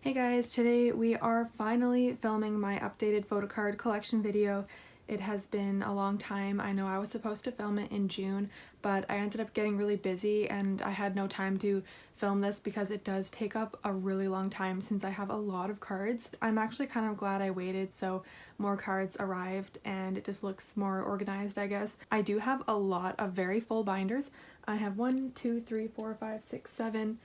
Hey guys, today we are finally filming my updated photocard collection video. It has been a long time. I know I was supposed to film it in June, but I ended up getting really busy and I had no time to film this because it does take up a really long time since I have a lot of cards. I'm actually kind of glad I waited, so more cards arrived and it just looks more organized, I guess. I do have a lot of very full binders. I have 1, 2, 3, 4, 5, 6, 7,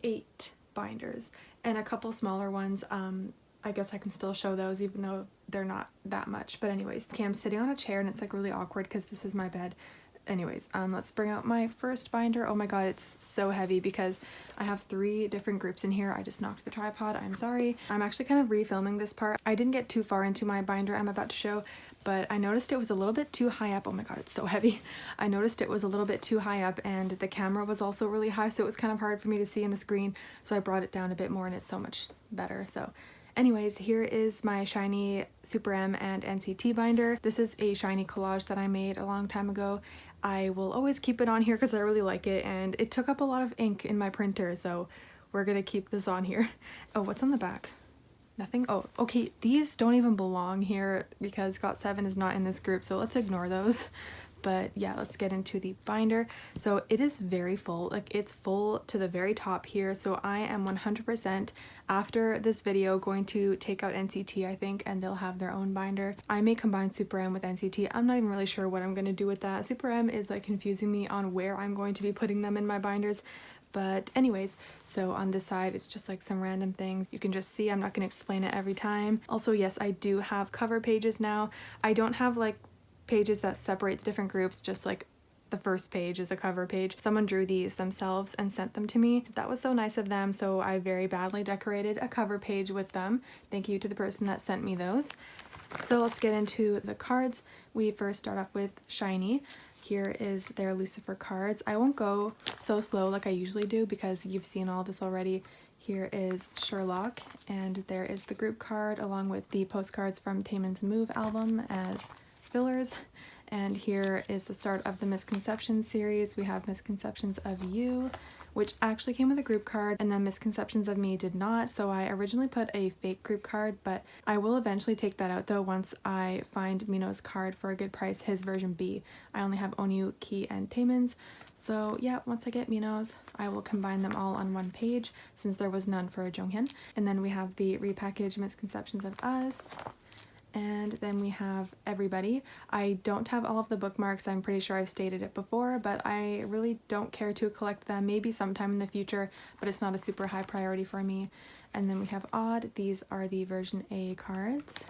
8 binders and a couple smaller ones. I guess I can still show those even though they're not that much, but anyways. Okay, I'm sitting on a chair and it's like really awkward because this is my bed. Anyways, let's bring out my first binder. Oh my god, it's so heavy because I have 3 different groups in here. I just knocked the tripod, I'm sorry. I'm actually kind of refilming this part. I didn't get too far into my binder I'm about to show, but I noticed it was a little bit too high up. Oh my god, it's so heavy. I noticed it was a little bit too high up and the camera was also really high, so it was kind of hard for me to see in the screen, so I brought it down a bit more and it's so much better. So anyways, here is my shiny Super M and NCT binder. This is a shiny collage that I made a long time ago. I will always keep it on here because I really like it, and it took up a lot of ink in my printer, so we're gonna keep this on here. Oh, what's on the back? Nothing? Oh, okay, these don't even belong here because Got7 is not in this group, so let's ignore those. But yeah, let's get into the binder. So it is very full, like it's full to the very top here, so I am 100% after this video going to take out NCT, I think, and they'll have their own binder. I may combine Super M with NCT. I'm not even really sure what I'm going to do with that. Super M is like confusing me on where I'm going to be putting them in my binders. But anyways, so on this side it's just like some random things. You can just see, I'm not going to explain it every time. Also, yes, I do have cover pages now. I don't have like pages that separate the different groups, just like the first page is a cover page. Someone drew these themselves and sent them to me. That was so nice of them, so I very badly decorated a cover page with them. Thank you to the person that sent me those. So let's get into the cards. We first start off with Shiny. Here is their Lucifer cards. I won't go so slow like I usually do because you've seen all this already. Here is Sherlock, and there is the group card along with the postcards from Taemin's Move album as fillers. And here is the start of the Misconceptions series. We have Misconceptions of You, which actually came with a group card, and then Misconceptions of Me did not, so I originally put a fake group card, but I will eventually take that out though once I find Mino's card for a good price, his version B. I only have Onyu, Key, and Taemin's, so yeah, once I get Mino's, I will combine them all on one page since there was none for Jonghyun. And then we have the repackaged Misconceptions of Us. And then we have Everybody. I don't have all of the bookmarks, I'm pretty sure I've stated it before, but I really don't care to collect them, maybe sometime in the future, but it's not a super high priority for me. And then we have Odd. These are the version A cards.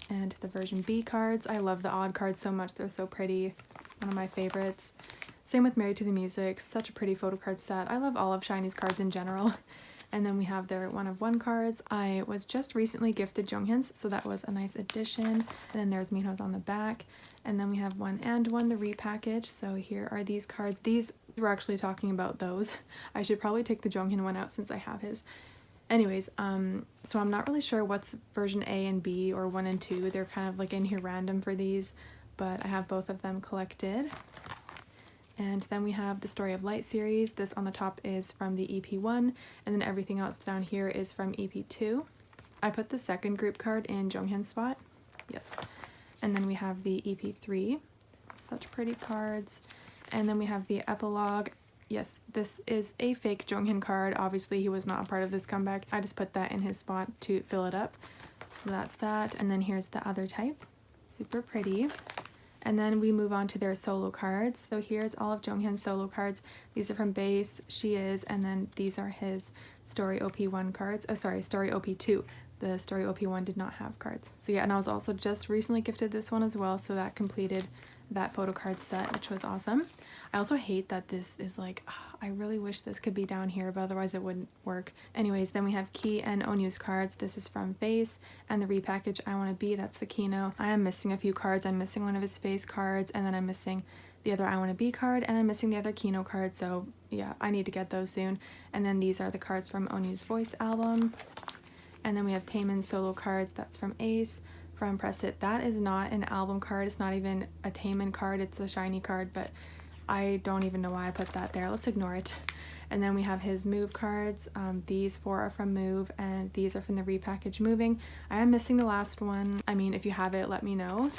And the version B cards. I love the Odd cards so much, they're so pretty. One of my favorites. Same with Married to the Music, such a pretty photo card set. I love all of Shiny's cards in general. And then we have their 1-of-1 cards. I was just recently gifted Jonghyun's, so that was a nice addition. And then there's Minho's on the back. And then we have 1-and-1, the repackage. So here are these cards. These, we're actually talking about those. I should probably take the Jonghyun one out since I have his. Anyways, so I'm not really sure what's version A and B or 1 and 2. They're kind of like in here random for these, but I have both of them collected. And then we have the Story of Light series. This on the top is from the EP1, and then everything else down here is from EP2. I put the second group card in Jonghyun's spot. Yes. And then we have the EP3. Such pretty cards. And then we have the epilogue. Yes, this is a fake Jonghyun card. Obviously, he was not a part of this comeback. I just put that in his spot to fill it up. So that's that. And then here's the other type. Super pretty. And then we move on to their solo cards. So here's all of Jonghyun's solo cards. These are from Base, She Is, and then these are his Story OP1 cards. Oh, sorry, Story OP2. The Story OP1 did not have cards. So yeah, and I was also just recently gifted this one as well, so that completed that photo card set, which was awesome. I also hate that this is like, I really wish this could be down here, but otherwise it wouldn't work. Anyways, then we have Key and Onyu's cards. This is from Face, and the repackage I Want to Be, that's the Kino. I am missing a few cards. I'm missing one of his Face cards, and then I'm missing the other I Want to Be card, and I'm missing the other Kino card, so yeah, I need to get those soon. And then these are the cards from Onyu's Voice album. And then we have Taemin's solo cards. That's from Ace. From Press It. That is not an album card. It's not even a Taemin card. It's a shiny card, but I don't even know why I put that there. Let's ignore it. And then we have his Move cards. These 4 are from Move, and these are from the repackage Moving. I am missing the last one. I mean, if you have it, let me know.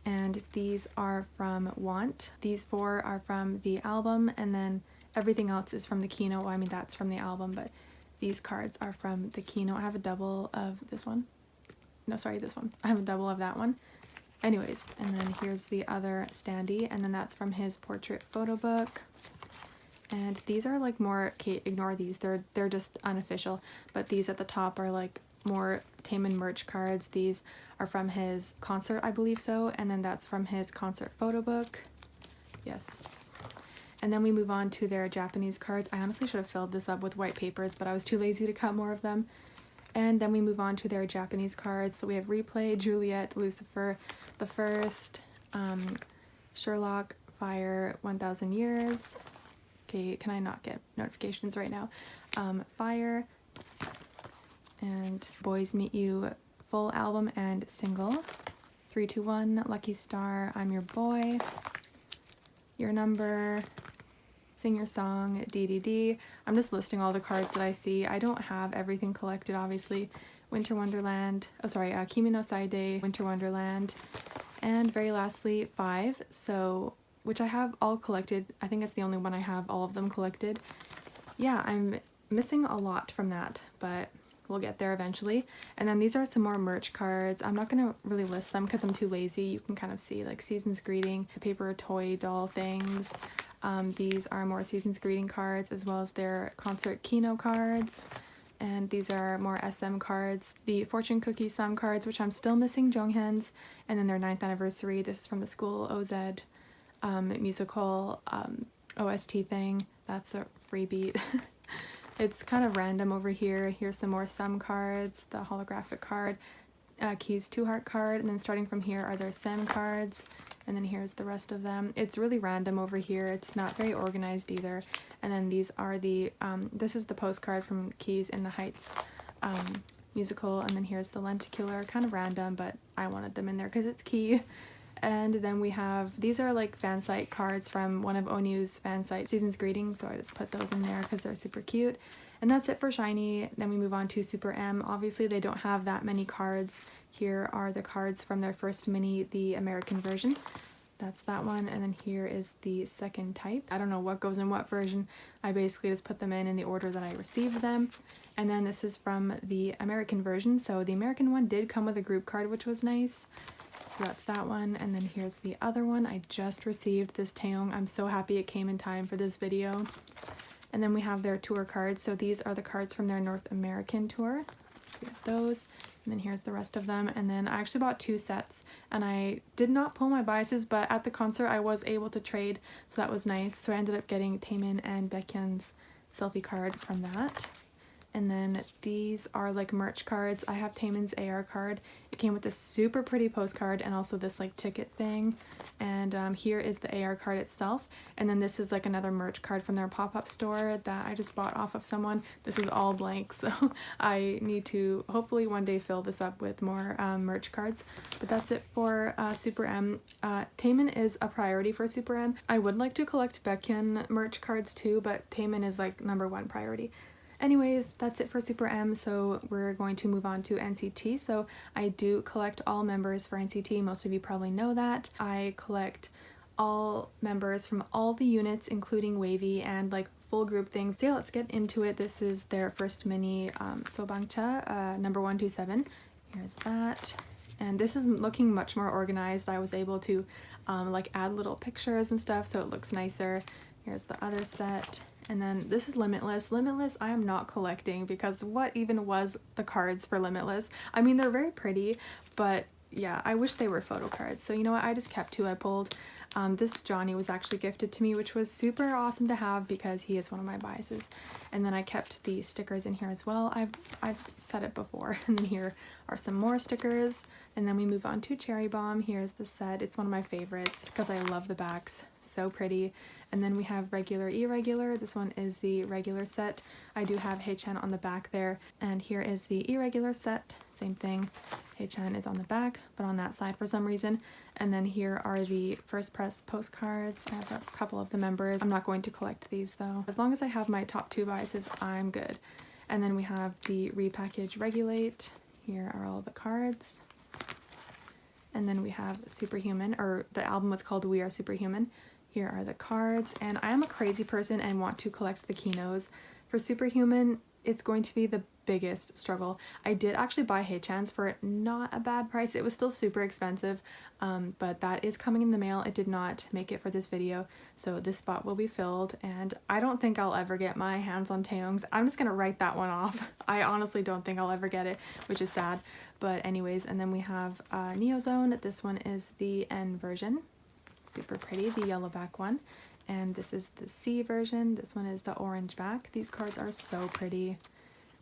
And these are from Want. These 4 are from the album, and then everything else is from the keynote. Well, I mean, that's from the album, but these cards are from the keynote. I have a double of this one. No, sorry, this one. I have a double of that one. Anyways, and then here's the other standee, and then that's from his portrait photo book. And these are like more, Kate, ignore these, they're just unofficial, but these at the top are like more Taemin merch cards. These are from his concert, I believe so, and then that's from his concert photo book. Yes. And then we move on to their Japanese cards. I honestly should have filled this up with white papers, but I was too lazy to cut more of them. And then we move on to their Japanese cards. So we have Replay, Juliet, Lucifer, The First, Sherlock, Fire, 1000 Years. Okay, can I not get notifications right now? Fire, and Boys Meet You full album and single. 321, Lucky Star, I'm Your Boy, Your Number, Sing Your Song, DDD. I'm just listing all the cards that I see. I don't have everything collected, obviously. Winter Wonderland, oh sorry, Kimi no Saide, Winter Wonderland, and very lastly 5, so which I have all collected. I think it's the only one I have all of them collected. Yeah, I'm missing a lot from that, but we'll get there eventually. And then these are some more merch cards. I'm not gonna really list them because I'm too lazy. You can kind of see like Season's Greeting, the paper toy doll things. These are more Season's Greeting cards, as well as their concert Kino cards. And these are more SM cards. The Fortune Cookie Sum cards, which I'm still missing Jonghyun's, and then their 9th anniversary. This is from the School OZ musical OST thing. That's a freebie. It's kind of random over here. Here's some more Sum cards, the holographic card, Keys 2 Heart card, and then starting from here are their Sem cards. And then here's the rest of them. It's really random over here. It's not very organized either. And then these are the, this is the postcard from Keys in the Heights musical. And then here's the lenticular, kind of random, but I wanted them in there because it's Key. And then we have, these are like fan site cards from one of Onyu's fan site, Season's Greeting. So I just put those in there because they're super cute. And that's it for Shiny. Then we move on to Super M. Obviously they don't have that many cards. Here are the cards from their first mini, the American version. That's that one. And then here is the second type. I don't know what goes in what version. I basically just put them in the order that I received them. And then this is from the American version. So the American one did come with a group card, which was nice. So that's that one. And then here's the other one. I just received this Taeyong. I'm so happy it came in time for this video. And then we have their tour cards. So these are the cards from their North American tour. We have those. And then here's the rest of them. And then I actually bought 2 sets, and I did not pull my biases, but at the concert I was able to trade, so that was nice. So I ended up getting Taemin and Baekhyun's selfie card from that. And then these are like merch cards. I have Taemin's AR card. It came with this super pretty postcard and also this like ticket thing. And here is the AR card itself. And then this is like another merch card from their pop-up store that I just bought off of someone. This is all blank, so I need to hopefully one day fill this up with more merch cards. But that's it for Super M. Taemin is a priority for Super M. I would like to collect Baekhyun merch cards too, but Taemin is like #1 priority. Anyways, that's it for Super M, so we're going to move on to NCT. So I do collect all members for NCT. Most of you probably know that. I collect all members from all the units, including Wavy and like full group things. So yeah, let's get into it. This is their first mini Sobangcha, number 127. Here's that. And this is looking much more organized. I was able to like add little pictures and stuff, so it looks nicer. Here's the other set. And then this is Limitless. Limitless I am not collecting because what even was the cards for Limitless? I mean, they're very pretty, but yeah, I wish they were photo cards. So you know what, I just kept 2 I pulled. This Johnny was actually gifted to me, which was super awesome to have because he is one of my biases. And then I kept the stickers in here as well. I've said it before. And then here are some more stickers. And then we move on to Cherry Bomb. Here's the set. It's one of my favorites because I love the backs. So pretty. And then we have regular, irregular. This one is the regular set. I do have Haechan on the back there. And here is the irregular set. Same thing. Haechan is on the back, but on that side for some reason. And then here are the first press postcards. I have a couple of the members. I'm not going to collect these though. As long as I have my top 2 biases, I'm good. And then we have the repackage regulate. Here are all the cards. And then we have Superhuman, or the album was called We Are Superhuman. Here are the cards, and I am a crazy person and want to collect the Kinos. For Superhuman, it's going to be the biggest struggle. I did actually buy Haechan's for not a bad price. It was still super expensive, but that is coming in the mail. It did not make it for this video, so this spot will be filled, and I don't think I'll ever get my hands on Taeyong's. I'm just gonna write that one off. I honestly don't think I'll ever get it, which is sad. But anyways, and then we have Neozone. This one is the N version. Super pretty, the yellow back one. And this is the C version. This one is the orange back. These cards are so pretty.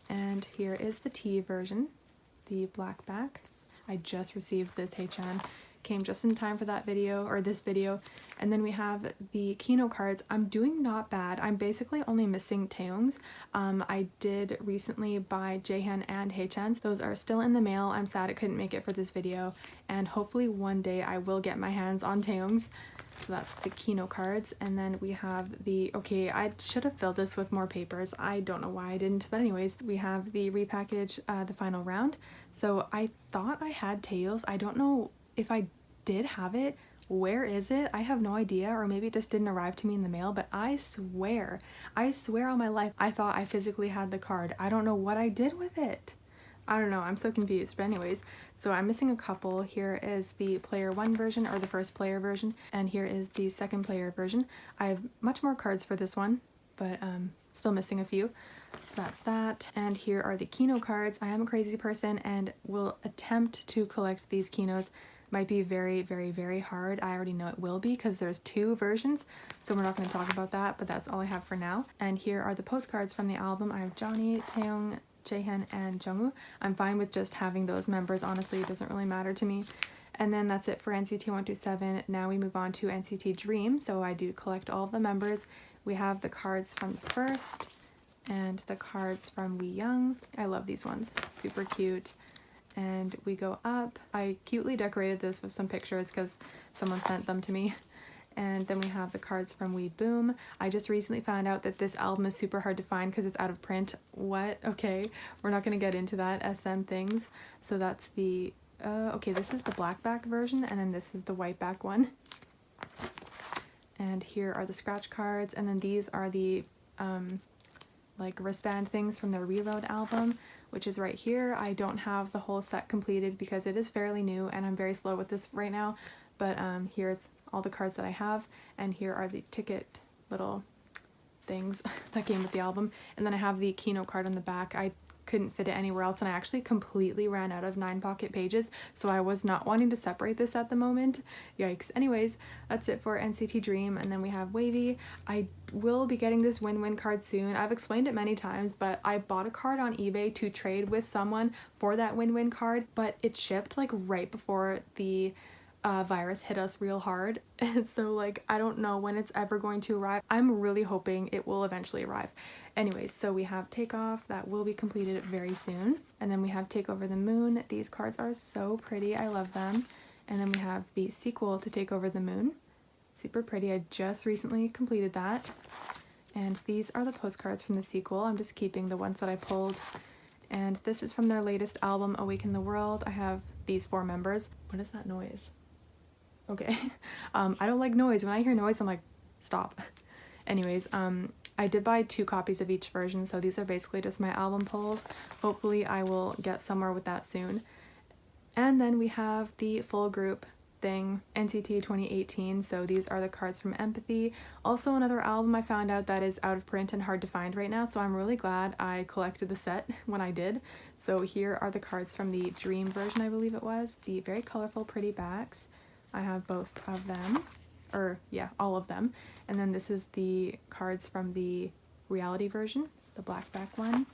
And here is the T version, the black back. I just received this Haechan. Came just in time for that video, or this video. And then we have the Kino cards. I'm doing not bad. I'm basically only missing Taeyong's. I did recently buy Jihoon and Haechan's. Those are still in the mail. I'm sad it couldn't make it for this video. And hopefully one day I will get my hands on Taeyong's. So that's the Kino cards. And then we have the, okay, I should have filled this with more papers. I don't know why I didn't, but anyways, we have the repackage, the final round. So I thought I had Tails. I don't know if I did have it. Where is it? I have no idea, or maybe it just didn't arrive to me in the mail, but I swear on my life, I thought I physically had the card. I don't know what I did with it. I don't know, I'm so confused. But anyways, so I'm missing a couple. Here is the player 1 version, or the first player version, and here is the second player version. I have much more cards for this one, but still missing a few. So that's that. And here are the Kino cards. I am a crazy person and will attempt to collect these Kinos. Might be very, very, very hard. I already know it will be because there's 2 versions, so we're not going to talk about that, but that's all I have for now. And here are the postcards from the album. I have Johnny, Taeyong, Jihoon, and Jungwoo. I'm fine with just having those members, honestly. It doesn't really matter to me. And then that's it for NCT 127. Now we move on to NCT Dream. So I do collect all of the members. We have the cards from the first and the cards from Wee Young. I love these ones. Super cute. And we go up. I cutely decorated this with some pictures because someone sent them to me. And then we have the cards from Wee Boom. I just recently found out that this album is super hard to find because it's out of print. What? Okay, we're not going to get into that SM things. So that's the, okay, this is the black back version, and then this is the white back one. And here are the scratch cards, and then these are the like wristband things from the Reload album, which is right here. I don't have the whole set completed because it is fairly new and I'm very slow with this right now, but here's all the cards that I have, and here are the ticket little things that came with the album. And then I have the Kino card on the back. I couldn't fit it anywhere else, and I actually completely ran out of 9 pocket pages, so I was not wanting to separate this at the moment. Yikes. Anyways, that's it for NCT Dream. And then we have Wavy. I will be getting this win-win card soon. I've explained it many times, but I bought a card on eBay to trade with someone for that win-win card, but it shipped like right before the virus hit us real hard, and so like I don't know when it's ever going to arrive. I'm really hoping it will eventually arrive. Anyways, so we have Takeoff that will be completed very soon, and then we have Take Over the Moon. These cards are so pretty, I love them. And then we have the sequel to Take Over the Moon, super pretty. I just recently completed that. And these are the postcards from the sequel. I'm just keeping the ones that I pulled. And this is from their latest album, Awaken the World. I have these 4 members. What is that noise? Okay. I don't like noise. When I hear noise, I'm like, stop. Anyways, I did buy 2 copies of each version, so these are basically just my album pulls. Hopefully I will get somewhere with that soon. And then we have the full group thing, NCT 2018. So these are the cards from Empathy. Also another album I found out that is out of print and hard to find right now, so I'm really glad I collected the set when I did. So here are the cards from the Dream version, I believe it was. The very colorful, pretty backs. I have both of them, or yeah, all of them. And then this is the cards from the Reality version, the black back one.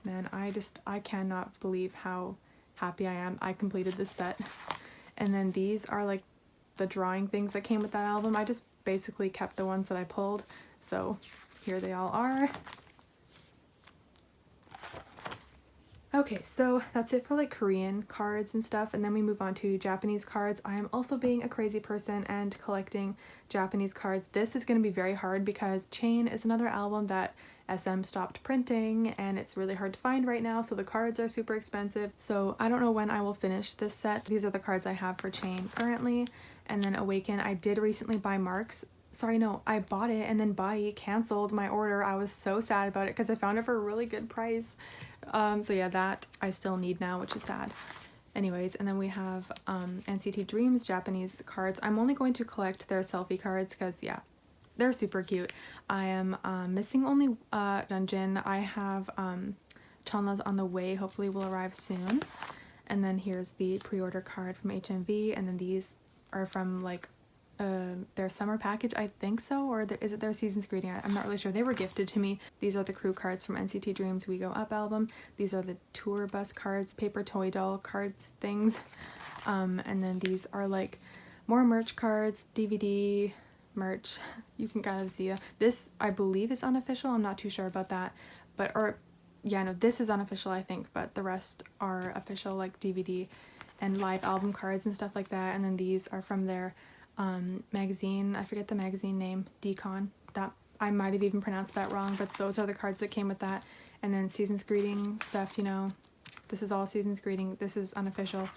Man, I cannot believe how happy I am I completed this set. And then these are like the drawing things that came with that album. I just basically kept the ones that I pulled, so here they all are. Okay, so that's it for like Korean cards and stuff, and then we move on to Japanese cards. I am also being a crazy person and collecting Japanese cards. This is going to be very hard because Chain is another album that SM stopped printing and it's really hard to find right now, so the cards are super expensive. So I don't know when I will finish this set. These are the cards I have for Chain currently. And then Awaken, I did recently buy Marks. Sorry, no, I bought it and then Bai canceled my order. I was so sad about it because I found it for a really good price. So yeah, that I still need now, which is sad. Anyways, and then we have NCT Dreams Japanese cards. I'm only going to collect their selfie cards because yeah, they're super cute. I am missing only Dungeon. I have Chanla's on the way, hopefully will arrive soon. And then here's the pre-order card from HMV, and then these are from like their summer package, I think so, or is it their season's greeting? I'm not really sure. They were gifted to me. These are the crew cards from NCT Dreams We Go Up album. These are the tour bus cards, paper toy doll cards things. And then these are like more merch cards, DVD merch. You can kind of see this, I believe, is unofficial. I'm not too sure about that, but yeah, no, this is unofficial, I think, but the rest are official, like DVD and live album cards and stuff like that. And then these are from their magazine. I forget the magazine name, Decon. That I might have even pronounced that wrong, but those are the cards that came with that. And then season's greeting stuff, you know, this is all season's greeting. This is unofficial.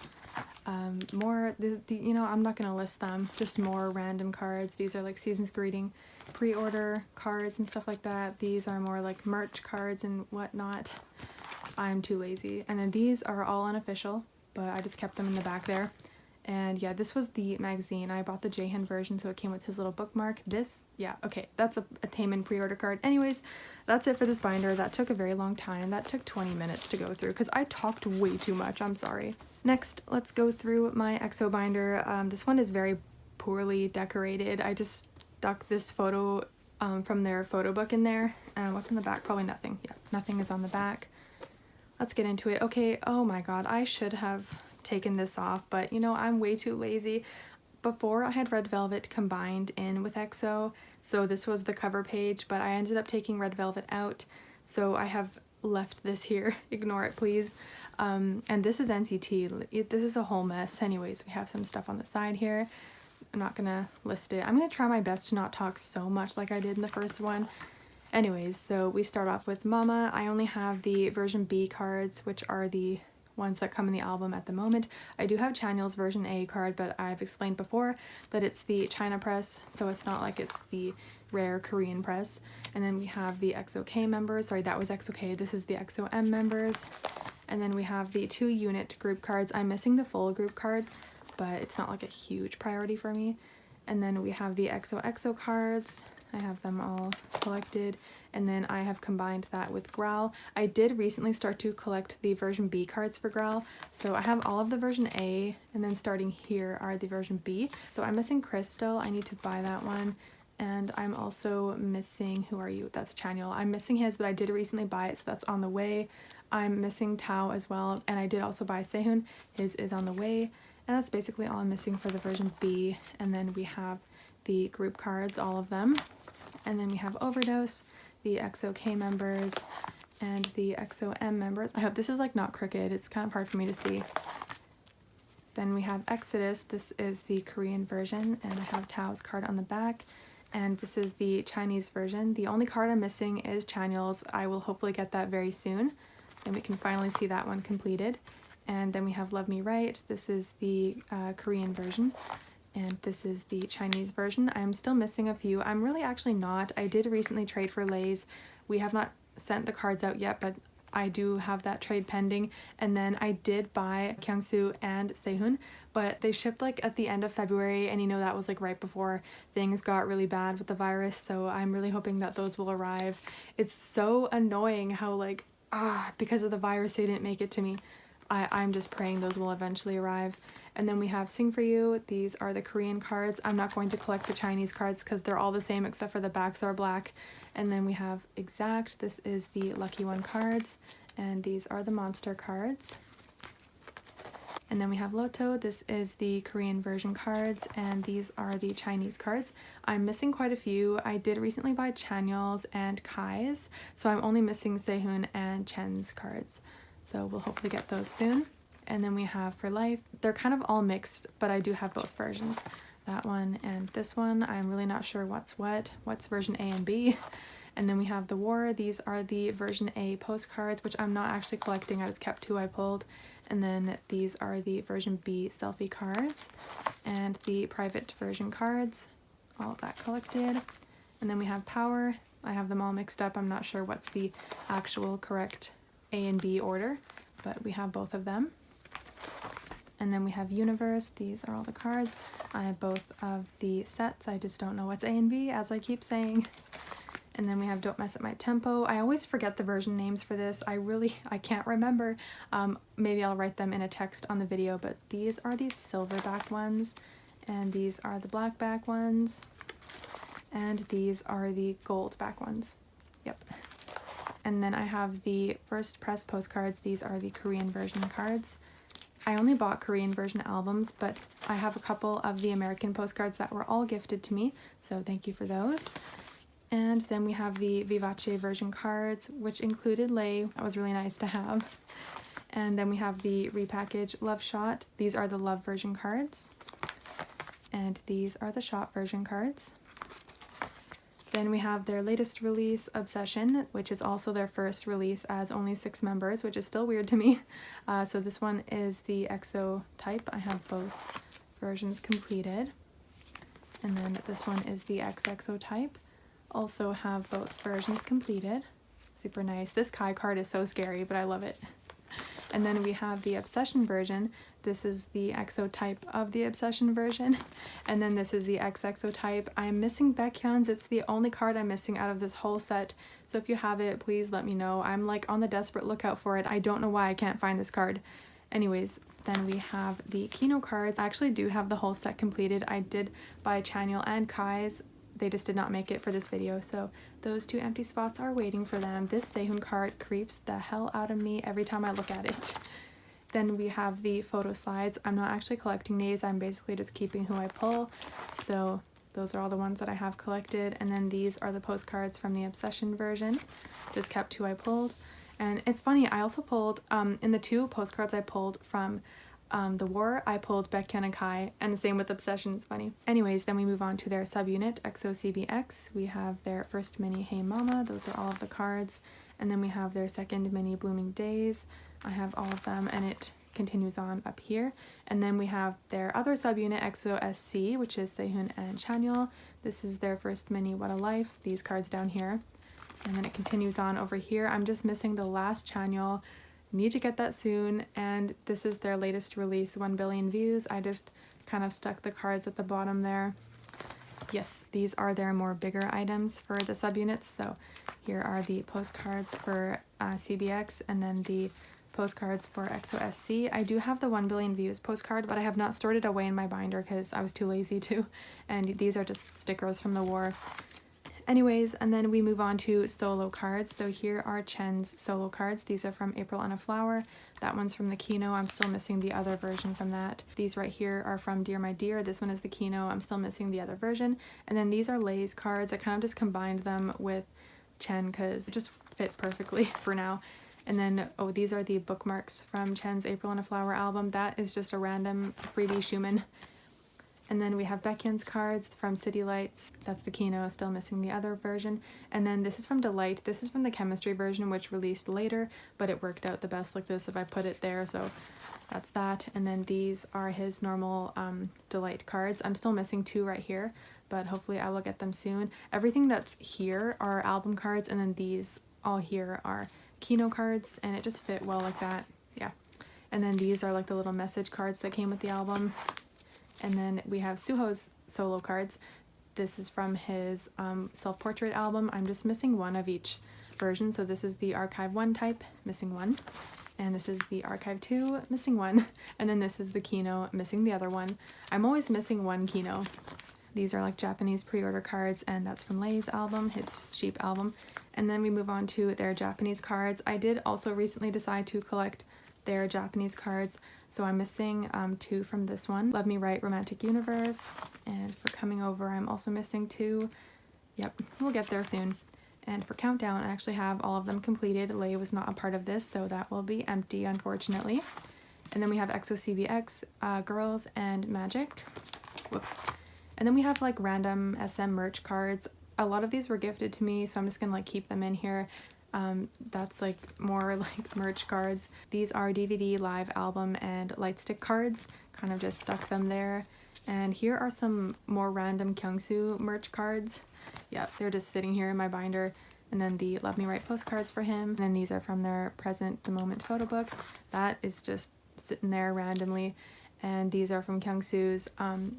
More you know, I'm not gonna list them, just more random cards. These are like season's greeting pre-order cards and stuff like that. These are more like merch cards and whatnot. I'm too lazy. And then these are all unofficial, but I just kept them in the back there. And yeah, this was the magazine. I bought the Jihoon version, so it came with his little bookmark. This, yeah, okay, that's a Taemin pre-order card. Anyways, that's it for this binder. That took a very long time. That took 20 minutes to go through because I talked way too much. I'm sorry. Next, let's go through my Xoxo binder. This one is very poorly decorated. I just stuck this photo from their photo book in there. What's in the back? Probably nothing. Yeah, nothing is on the back. Let's get into it. Okay, oh my god, I should have taken this off, but you know, I'm way too lazy. Before I had Red Velvet combined in with Xoxo, so this was the cover page, but I ended up taking Red Velvet out, so I have left this here. Ignore it, please. And this is NCT. This is a whole mess. Anyways, we have some stuff on the side here. I'm not gonna list it. I'm gonna try my best to not talk so much like I did in the first one. Anyways, so we start off with Mama. I only have the version B cards, which are the ones that come in the album at the moment. I do have Chanyeol's version A card, but I've explained before that it's the China press, so it's not like it's the rare Korean press. And then we have the XOK members. Sorry, that was XOK. This is the XOM members. And then we have the 2 unit group cards. I'm missing the full group card, but it's not like a huge priority for me. And then we have the XOXO cards. I have them all collected, and then I have combined that with Growl. I did recently start to collect the version B cards for Growl, so I have all of the version A, and then starting here are the version B. So I'm missing Crystal. I need to buy that one, and I'm also missing, who are you? That's Chanyeol. I'm missing his, but I did recently buy it, so that's on the way. I'm missing Tao as well, and I did also buy Sehun. His is on the way, and that's basically all I'm missing for the version B. And then we have the group cards, all of them. And then we have Overdose, the XOK members, and the XOM members. I hope this is like not crooked. It's kind of hard for me to see. Then we have Exodus. This is the Korean version, and I have Tao's card on the back. And this is the Chinese version. The only card I'm missing is Chanyeol's. I will hopefully get that very soon. And we can finally see that one completed. And then we have Love Me Right. This is the Korean version. And this is the Chinese version. I'm still missing a few. I'm really actually not. I did recently trade for Lay's. We have not sent the cards out yet, but I do have that trade pending. And then I did buy Kyungsu and Sehun, but they shipped like at the end of February, and you know, that was like right before things got really bad with the virus, so I'm really hoping that those will arrive. It's so annoying how like, because of the virus they didn't make it to me. I'm just praying those will eventually arrive. And then we have Sing For You. These are the Korean cards. I'm not going to collect the Chinese cards because they're all the same except for the backs are black. And then we have Exact. This is the Lucky One cards. And these are the Monster cards. And then we have Loto. This is the Korean version cards, and these are the Chinese cards. I'm missing quite a few. I did recently buy Chanyeol's and Kai's, so I'm only missing Jihoon and Chen's cards. So we'll hopefully get those soon. And then we have For Life. They're kind of all mixed, but I do have both versions. That one and this one. I'm really not sure what's version A and B. And then we have The War. These are the version A postcards, which I'm not actually collecting. I just kept 2 I pulled. And then these are the version B selfie cards and the private version cards, all of that collected. And then we have Power. I have them all mixed up. I'm not sure what's the actual correct A and B order, but we have both of them. And then we have Universe. These are all the cards. I have both of the sets. I just don't know what's A and B, as I keep saying. And then we have Don't Mess Up My Tempo. I always forget the version names for this. I can't remember. Maybe I'll write them in a text on the video, but these are the silverback ones, and these are the blackback ones, and these are the goldback ones. Yep. And then I have the first press postcards. These are the Korean version cards. I only bought Korean version albums, but I have a couple of the American postcards that were all gifted to me, so thank you for those. And then we have the Vivace version cards, which included Lay. That was really nice to have. And then we have the repackaged Love Shot. These are the Love version cards. And these are the Shot version cards. Then we have their latest release, Obsession, which is also their first release as only 6 members, which is still weird to me. So this one is the Xoxo type. I have both versions completed. And then this one is the XXO type. Also have both versions completed. Super nice. This Kai card is so scary, but I love it. And then we have the Obsession version. This is the XO type of the Obsession version. And then this is the XXO type. I'm missing Baekhyun's. It's the only card I'm missing out of this whole set. So if you have it, please let me know. I'm like on the desperate lookout for it. I don't know why I can't find this card. Anyways, then we have the Kino cards. I actually do have the whole set completed. I did buy Chanyeol and Kai's. They just did not make it for this video, so those 2 empty spots are waiting for them. This Jihoon card creeps the hell out of me every time I look at it. Then we have the photo slides. I'm not actually collecting these. I'm basically just keeping who I pull. So those are all the ones that I have collected. And then these are the postcards from the Obsession version. Just kept who I pulled. And it's funny, I also pulled, in the 2 postcards I pulled from The War, I pulled Baekhyun and Kai, and the same with Obsession. It's funny. Anyways, then we move on to their subunit, XOCBX. We have their first mini Hey Mama. Those are all of the cards. And then we have their second mini Blooming Days. I have all of them, and it continues on up here. And then we have their other subunit, XOSC, which is Jihoon and Chanyeol. This is their first mini What a Life. These cards down here. And then it continues on over here. I'm just missing the last Chanyeol. Need to get that soon, and this is their latest release, 1 billion views. I just kind of stuck the cards at the bottom there. Yes, these are their more bigger items for the subunits. So here are the postcards for CBX, and then the postcards for XOSC. I do have the 1 billion views postcard, but I have not stored it away in my binder because I was too lazy to, and these are just stickers from The War. Anyways, and then we move on to solo cards. So here are Chen's solo cards. These are from April on a Flower. That one's from the Kino. I'm still missing the other version from that. These right here are from Dear My Dear. This one is the Kino. I'm still missing the other version. And then these are Lay's cards. I kind of just combined them with Chen because it just fit perfectly for now. And then, oh, these are the bookmarks from Chen's April on a Flower album. That is just a random freebie Schumann. And then we have Baekhyun's cards from City Lights. That's the Kino, still missing the other version. And then this is from Delight. This is from the Chemistry version, which released later, but it worked out the best like this if I put it there, so that's that. And then these are his normal Delight cards. I'm still missing 2 right here, but hopefully I will get them soon. Everything that's here are album cards, and then these all here are Kino cards, and it just fit well like that. Yeah. And then these are like the little message cards that came with the album. And then we have Suho's solo cards. This is from his self-portrait album. I'm just missing 1 of each version. So this is the Archive 1 type, missing 1. And this is the Archive 2, missing 1. And then this is the Kino, missing the other one. I'm always missing 1 Kino. These are like Japanese pre-order cards, and that's from Lay's album, his Sheep album. And then we move on to their Japanese cards. I did also recently decide to collect They're Japanese cards, so I'm missing 2 from this one. Love Me Right, Romantic Universe, and for Coming Over I'm also missing 2. Yep, we'll get there soon. And for Countdown, I actually have all of them completed. Lay was not a part of this, so that will be empty, unfortunately. And then we have Exo CVX, Girls, and Magic. Whoops. And then we have like random SM merch cards. A lot of these were gifted to me, so I'm just gonna like keep them in here. That's like more like merch cards. These are DVD, live album, and light stick cards. Kind of just stuck them there. And here are some more random Kyungsoo merch cards. Yeah, they're just sitting here in my binder. And then the Love Me Right postcards for him. And then these are from their Present the Moment photo book. That is just sitting there randomly. And these are from Kyungsoo's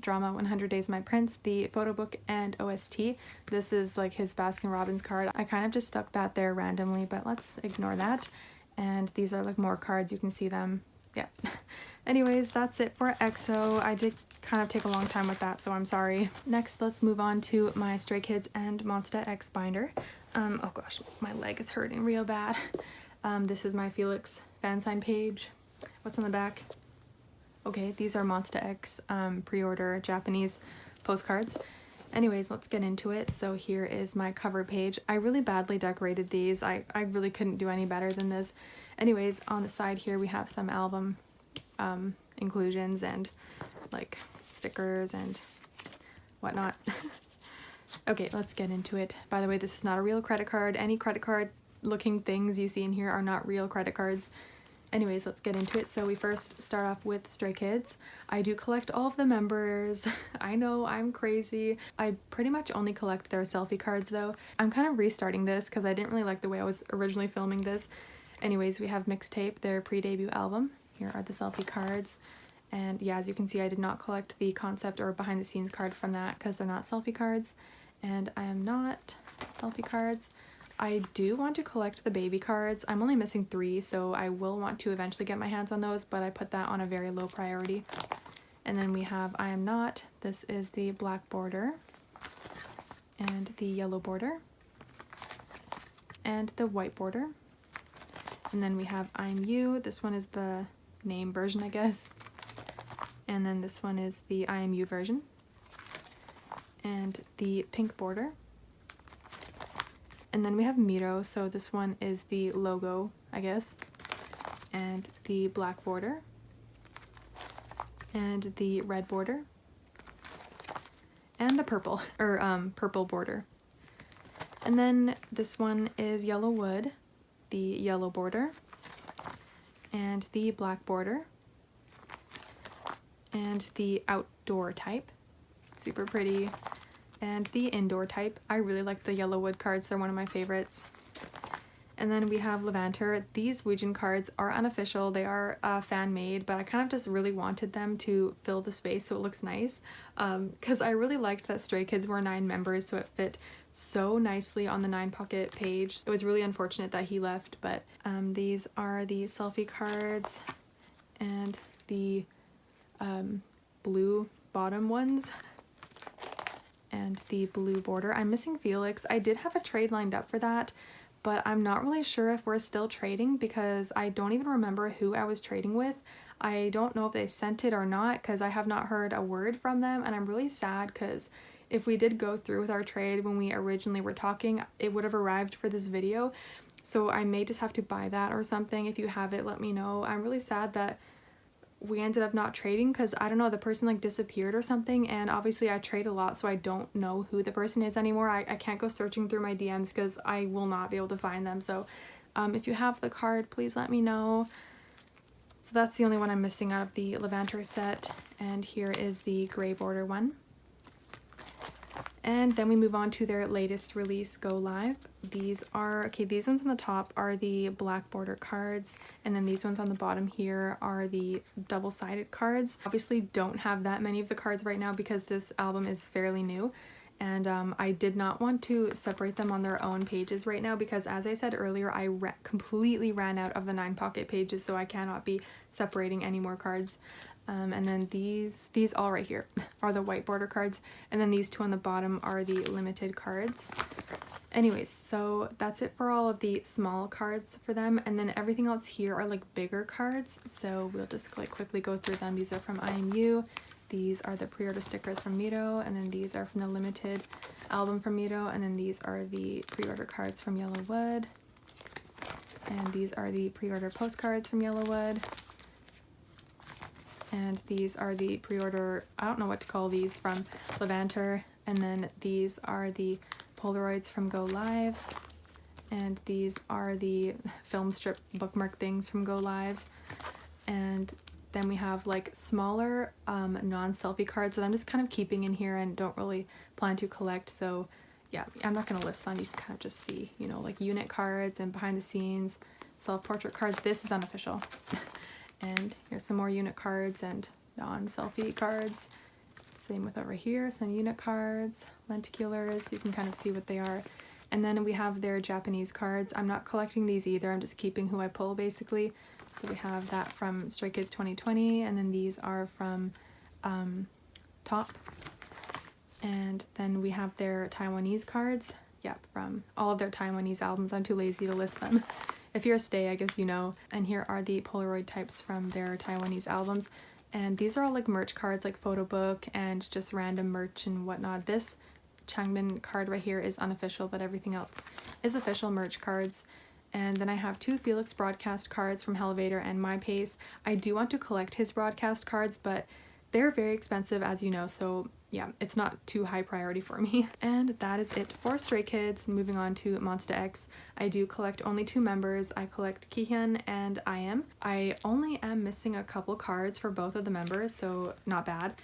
drama 100 Days My Prince, the photo book and OST. This is like his Baskin Robbins card. I kind of just stuck that there randomly, but let's ignore that. And these are like more cards, you can see them. Yeah. Anyways, that's it for EXO. I did kind of take a long time with that, so I'm sorry. Next, let's move on to my Stray Kids and Monsta X binder. Oh gosh, my leg is hurting real bad. This is my Felix fan sign page. What's on the back? Okay, these are Monsta X pre-order Japanese postcards. Anyways, let's get into it. So here is my cover page. I really badly decorated these. I really couldn't do any better than this. Anyways, on the side here we have some album inclusions and like stickers and whatnot. Okay, let's get into it. By the way, this is not a real credit card. Any credit card looking things you see in here are not real credit cards. Anyways, let's get into it. So we first start off with Stray Kids. I do collect all of the members. I know, I'm crazy. I pretty much only collect their selfie cards though. I'm kind of restarting this because I didn't really like the way I was originally filming this. Anyways, we have Mixtape, their pre-debut album. Here are the selfie cards. And yeah, as you can see, I did not collect the concept or behind the scenes card from that because they're not selfie cards. And I am not selfie cards. I do want to collect the baby cards. I'm only missing 3, so I will want to eventually get my hands on those, but I put that on a very low priority. And then we have I Am Not. This is the black border and the yellow border and the white border. And then we have I'm You. This one is the name version, I guess. And then this one is the I Am You version. And the pink border. And then we have Miro, so this one is the logo, I guess, and the black border, and the red border, and the purple, or purple border. And then this one is Yellow Wood, the yellow border, and the black border, and the outdoor type, super pretty. And the indoor type. I really like the yellow wood cards. They're one of my favorites. And then we have Levanter. These Woojin cards are unofficial. They are fan made, but I kind of just really wanted them to fill the space so it looks nice. Because I really liked that Stray Kids were 9 members, so it fit so nicely on the 9 pocket page. It was really unfortunate that he left, but these are the selfie cards and the blue bottom ones. And the blue border. I'm missing Felix. I did have a trade lined up for that, but I'm not really sure if we're still trading because I don't even remember who I was trading with. I don't know if they sent it or not because I have not heard a word from them, and I'm really sad because if we did go through with our trade when we originally were talking, it would have arrived for this video. So I may just have to buy that or something. If you have it, let me know. I'm really sad that we ended up not trading because I don't know, the person like disappeared or something, and obviously I trade a lot so I don't know who the person is anymore. I can't go searching through my DMs because I will not be able to find them. So if you have the card, please let me know. So that's the only one I'm missing out of the Levanter set, and here is the gray border one. And then we move on to their latest release, Go Live. These are, okay, these ones on the top are the black border cards, and then these ones on the bottom here are the double-sided cards. Obviously don't have that many of the cards right now because this album is fairly new, and I did not want to separate them on their own pages right now because, as I said earlier, I completely ran out of the 9 pocket pages, so I cannot be separating any more cards. And then these all right here are the white border cards, and then these 2 on the bottom are the limited cards. Anyways, so that's it for all of the small cards for them, and then everything else here are like bigger cards, so we'll just like quickly go through them. These are from IMU, these are the pre-order stickers from Mito, and then these are from the limited album from Mito, and then these are the pre-order cards from Yellowwood, and these are the pre-order postcards from Yellowwood, and these are the pre-order, I don't know what to call these, from Levanter, and then these are the Polaroids from Go Live, and these are the film strip bookmark things from Go Live, and then we have like smaller non-selfie cards that I'm just kind of keeping in here and don't really plan to collect, so yeah, I'm not going to list them. You can kind of just see, you know, like unit cards and behind the scenes self-portrait cards. This is unofficial. And here's some more unit cards and non-selfie cards. Same with over here, some unit cards, lenticulars, you can kind of see what they are. And then we have their Japanese cards. I'm not collecting these either, I'm just keeping who I pull basically. So we have that from Stray Kids 2020, and then these are from Top. And then we have their Taiwanese cards, yeah, from all of their Taiwanese albums. I'm too lazy to list them. If you're a stay, I guess you know. And here are the Polaroid types from their Taiwanese albums. And these are all like merch cards, like photo book and just random merch and whatnot. This Changmin card right here is unofficial, but everything else is official merch cards. And then I have two Felix broadcast cards from Elevator and My Pace. I do want to collect his broadcast cards, but they're very expensive, as you know, so yeah, it's not too high priority for me. And that is it for Stray Kids. Moving on to Monsta X. I do collect only two members. I collect Kihyun and IM. I only am missing a couple cards for both of the members, so not bad.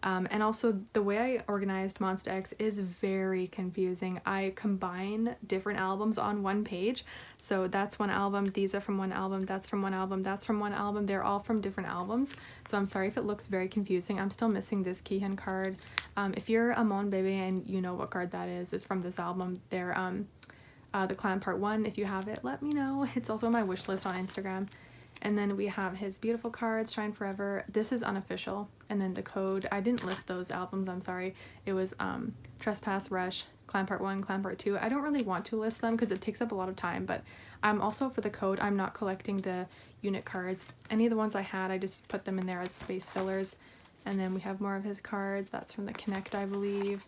And also the way I organized Monsta X is very confusing. I combine different albums on one page. So that's one album, these are from one album, that's from one album, that's from one album. They're all from different albums. So I'm sorry if it looks very confusing. I'm still missing this Kihyun card. If you're a Mon Bebe and you know what card that is, it's from this album. They're the Clan Part 1. If you have it, let me know. It's also on my wish list on Instagram. And then we have his beautiful cards, Shine Forever. This is unofficial. And then the code, I didn't list those albums, I'm sorry. It was Trespass, Rush, Clan Part 1, Clan Part 2. I don't really want to list them because it takes up a lot of time, but I'm also, for the code, I'm not collecting the unit cards. Any of the ones I had, I just put them in there as space fillers. And then we have more of his cards. That's from the Connect, I believe.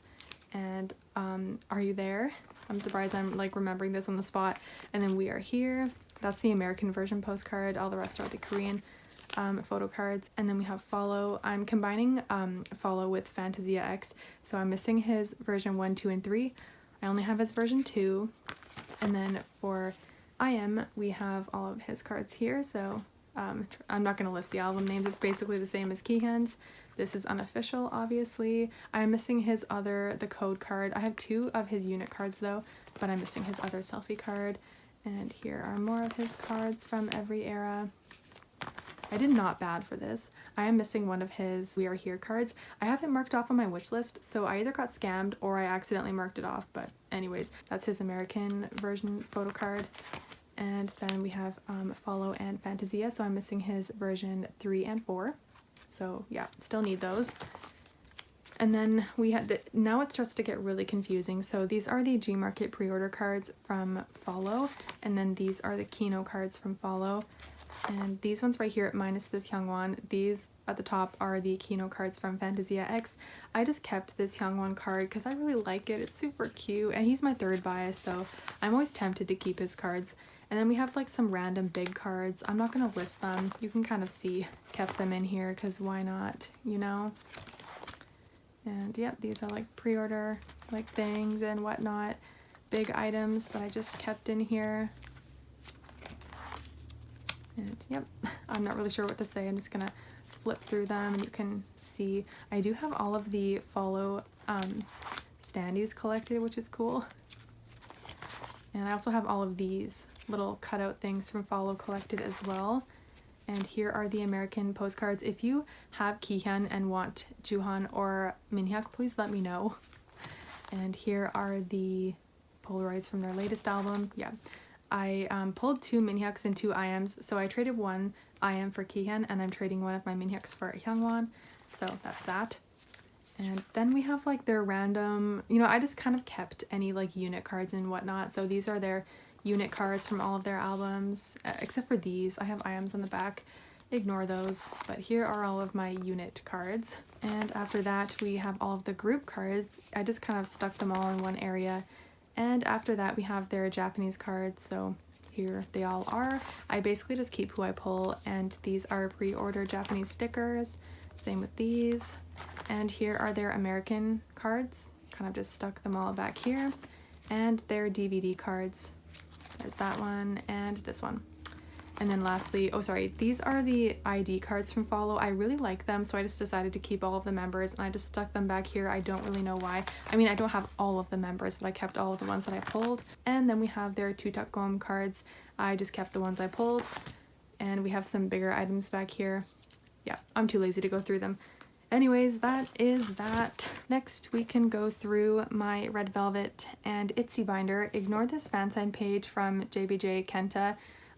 And Are You There? I'm surprised I'm like remembering this on the spot. And then We Are Here. That's the American version postcard. All the rest are the Korean photo cards. And then we have Follow. I'm combining Follow with Fantasia X. So I'm missing his version 1, 2, and 3. I only have his version 2. And then for IM, we have all of his cards here. So I'm not going to list the album names. It's basically the same as Kihyun's. This is unofficial, obviously. I'm missing his the code card. I have two of his unit cards though, but I'm missing his other selfie card. And here are more of his cards from every era. I did not bad for this. I am missing one of his We Are Here cards. I have it marked off on my wish list, so I either got scammed or I accidentally marked it off, but anyways, that's his American version photo card. And then we have Follow and Fantasia, so I'm missing his version 3 and 4. So yeah, still need those. And then we had now it starts to get really confusing. So these are the Gmarket pre-order cards from Follow, and then these are the Kino cards from Follow. And these ones right here, minus this Hyungwon, these at the top are the Kino cards from Fantasia X. I just kept this Hyungwon card because I really like it. It's super cute, and he's my third bias, so I'm always tempted to keep his cards. And then we have like some random big cards. I'm not going to list them. You can kind of see, kept them in here because why not, you know? And yep, these are like pre-order like things and whatnot. Big items that I just kept in here. And yep, I'm not really sure what to say. I'm just gonna flip through them and you can see I do have all of the Follow standees collected, which is cool. And I also have all of these little cutout things from Follow collected as well. And here are the American postcards. If you have Kihyun and want Jihoon or Minhyuk, please let me know. And here are the Polaroids from their latest album. Yeah, I pulled 2 Minhyuks and 2 IMs, so I traded one IM for Kihyun, and I'm trading one of my Minhyuks for Hyungwon. So that's that. And then we have like their random, you know, I just kind of kept any like unit cards and whatnot. So these are their unit cards from all of their albums, except for these. I have items on the back. Ignore those. But here are all of my unit cards. And after that, we have all of the group cards. I just kind of stuck them all in one area. And after that, we have their Japanese cards. So here they all are. I basically just keep who I pull, and these are pre-order Japanese stickers. Same with these. And here are their American cards. Kind of just stuck them all back here. And their DVD cards. There's that one and this one. And then lastly, oh sorry, these are the ID cards from Follow. I really like them, so I just decided to keep all of the members, and I just stuck them back here. I don't really know why. I mean, I don't have all of the members, but I kept all of the ones that I pulled. And then we have their Tutakgom cards. I just kept the ones I pulled. And we have some bigger items back here. Yeah, I'm too lazy to go through them. Anyways, that is that. Next, we can go through my Red Velvet and Itsy binder. Ignore this fan sign page from JBJ Kenta.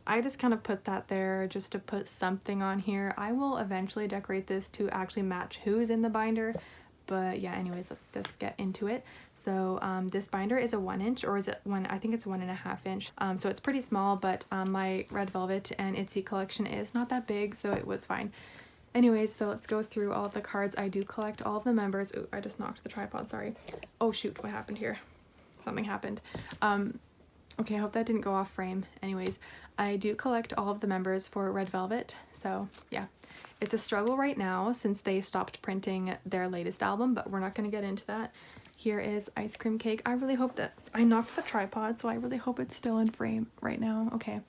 I just kind of put that there just to put something on here. I will eventually decorate this to actually match who's in the binder. But yeah, anyways, let's just get into it. So this binder is a 1 inch, or is it one? I think it's 1.5 inch. So it's pretty small, but my Red Velvet and Itsy collection is not that big, so it was fine. Anyways, so let's go through all of the cards. I do collect all of the members. Ooh, I just knocked the tripod, sorry. Oh shoot, what happened here? Something happened. Okay, I hope that didn't go off frame. Anyways, I do collect all of the members for Red Velvet, so yeah. It's a struggle right now since they stopped printing their latest album, but we're not going to get into that. Here is Ice Cream Cake. I really hope that... I knocked the tripod, so I really hope it's still in frame right now. Okay.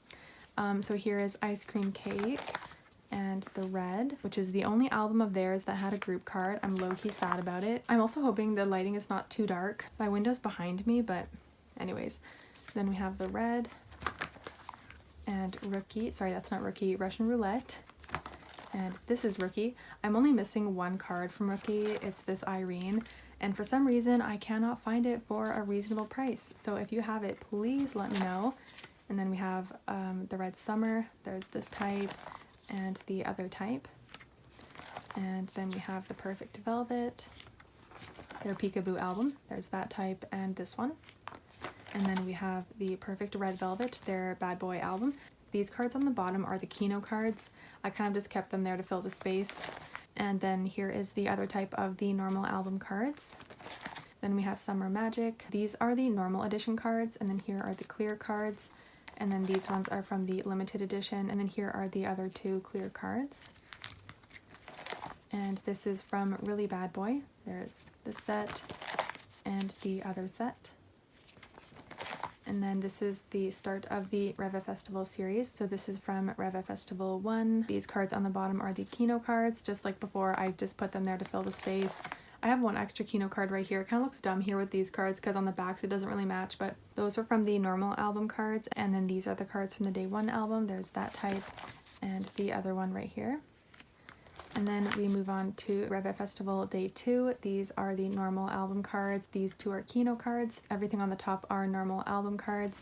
So here is Ice Cream Cake and the Red, which is the only album of theirs that had a group card. I'm low-key sad about it. I'm also hoping the lighting is not too dark. My window's behind me, but anyways. Then we have the Red and Rookie. Sorry, that's not Rookie. Russian Roulette. And this is Rookie. I'm only missing one card from Rookie. It's this Irene. And for some reason, I cannot find it for a reasonable price. So if you have it, please let me know. And then we have the Red Summer. There's this type and the other type. And then we have the Perfect Velvet. Their Peekaboo album. There's that type and this one. And then we have the Perfect Red Velvet, their Bad Boy album. These cards on the bottom are the Kino cards. I kind of just kept them there to fill the space. And then here is the other type of the normal album cards. Then we have Summer Magic. These are the normal edition cards, and then here are the clear cards. And then these ones are from the limited edition, and then here are the other two clear cards. And this is from Really Bad Boy. There's this set and the other set. And then this is the start of the Riva Festival series. So this is from Riva Festival 1. These cards on the bottom are the Kino cards. Just like before, I just put them there to fill the space. I have one extra Kino card right here. It kind of looks dumb here with these cards because on the backs it doesn't really match, but those were from the normal album cards. And then these are the cards from the Day 1 album. There's that type and the other one right here. And then we move on to Riva Festival Day 2. These are the normal album cards. These two are Kino cards. Everything on the top are normal album cards.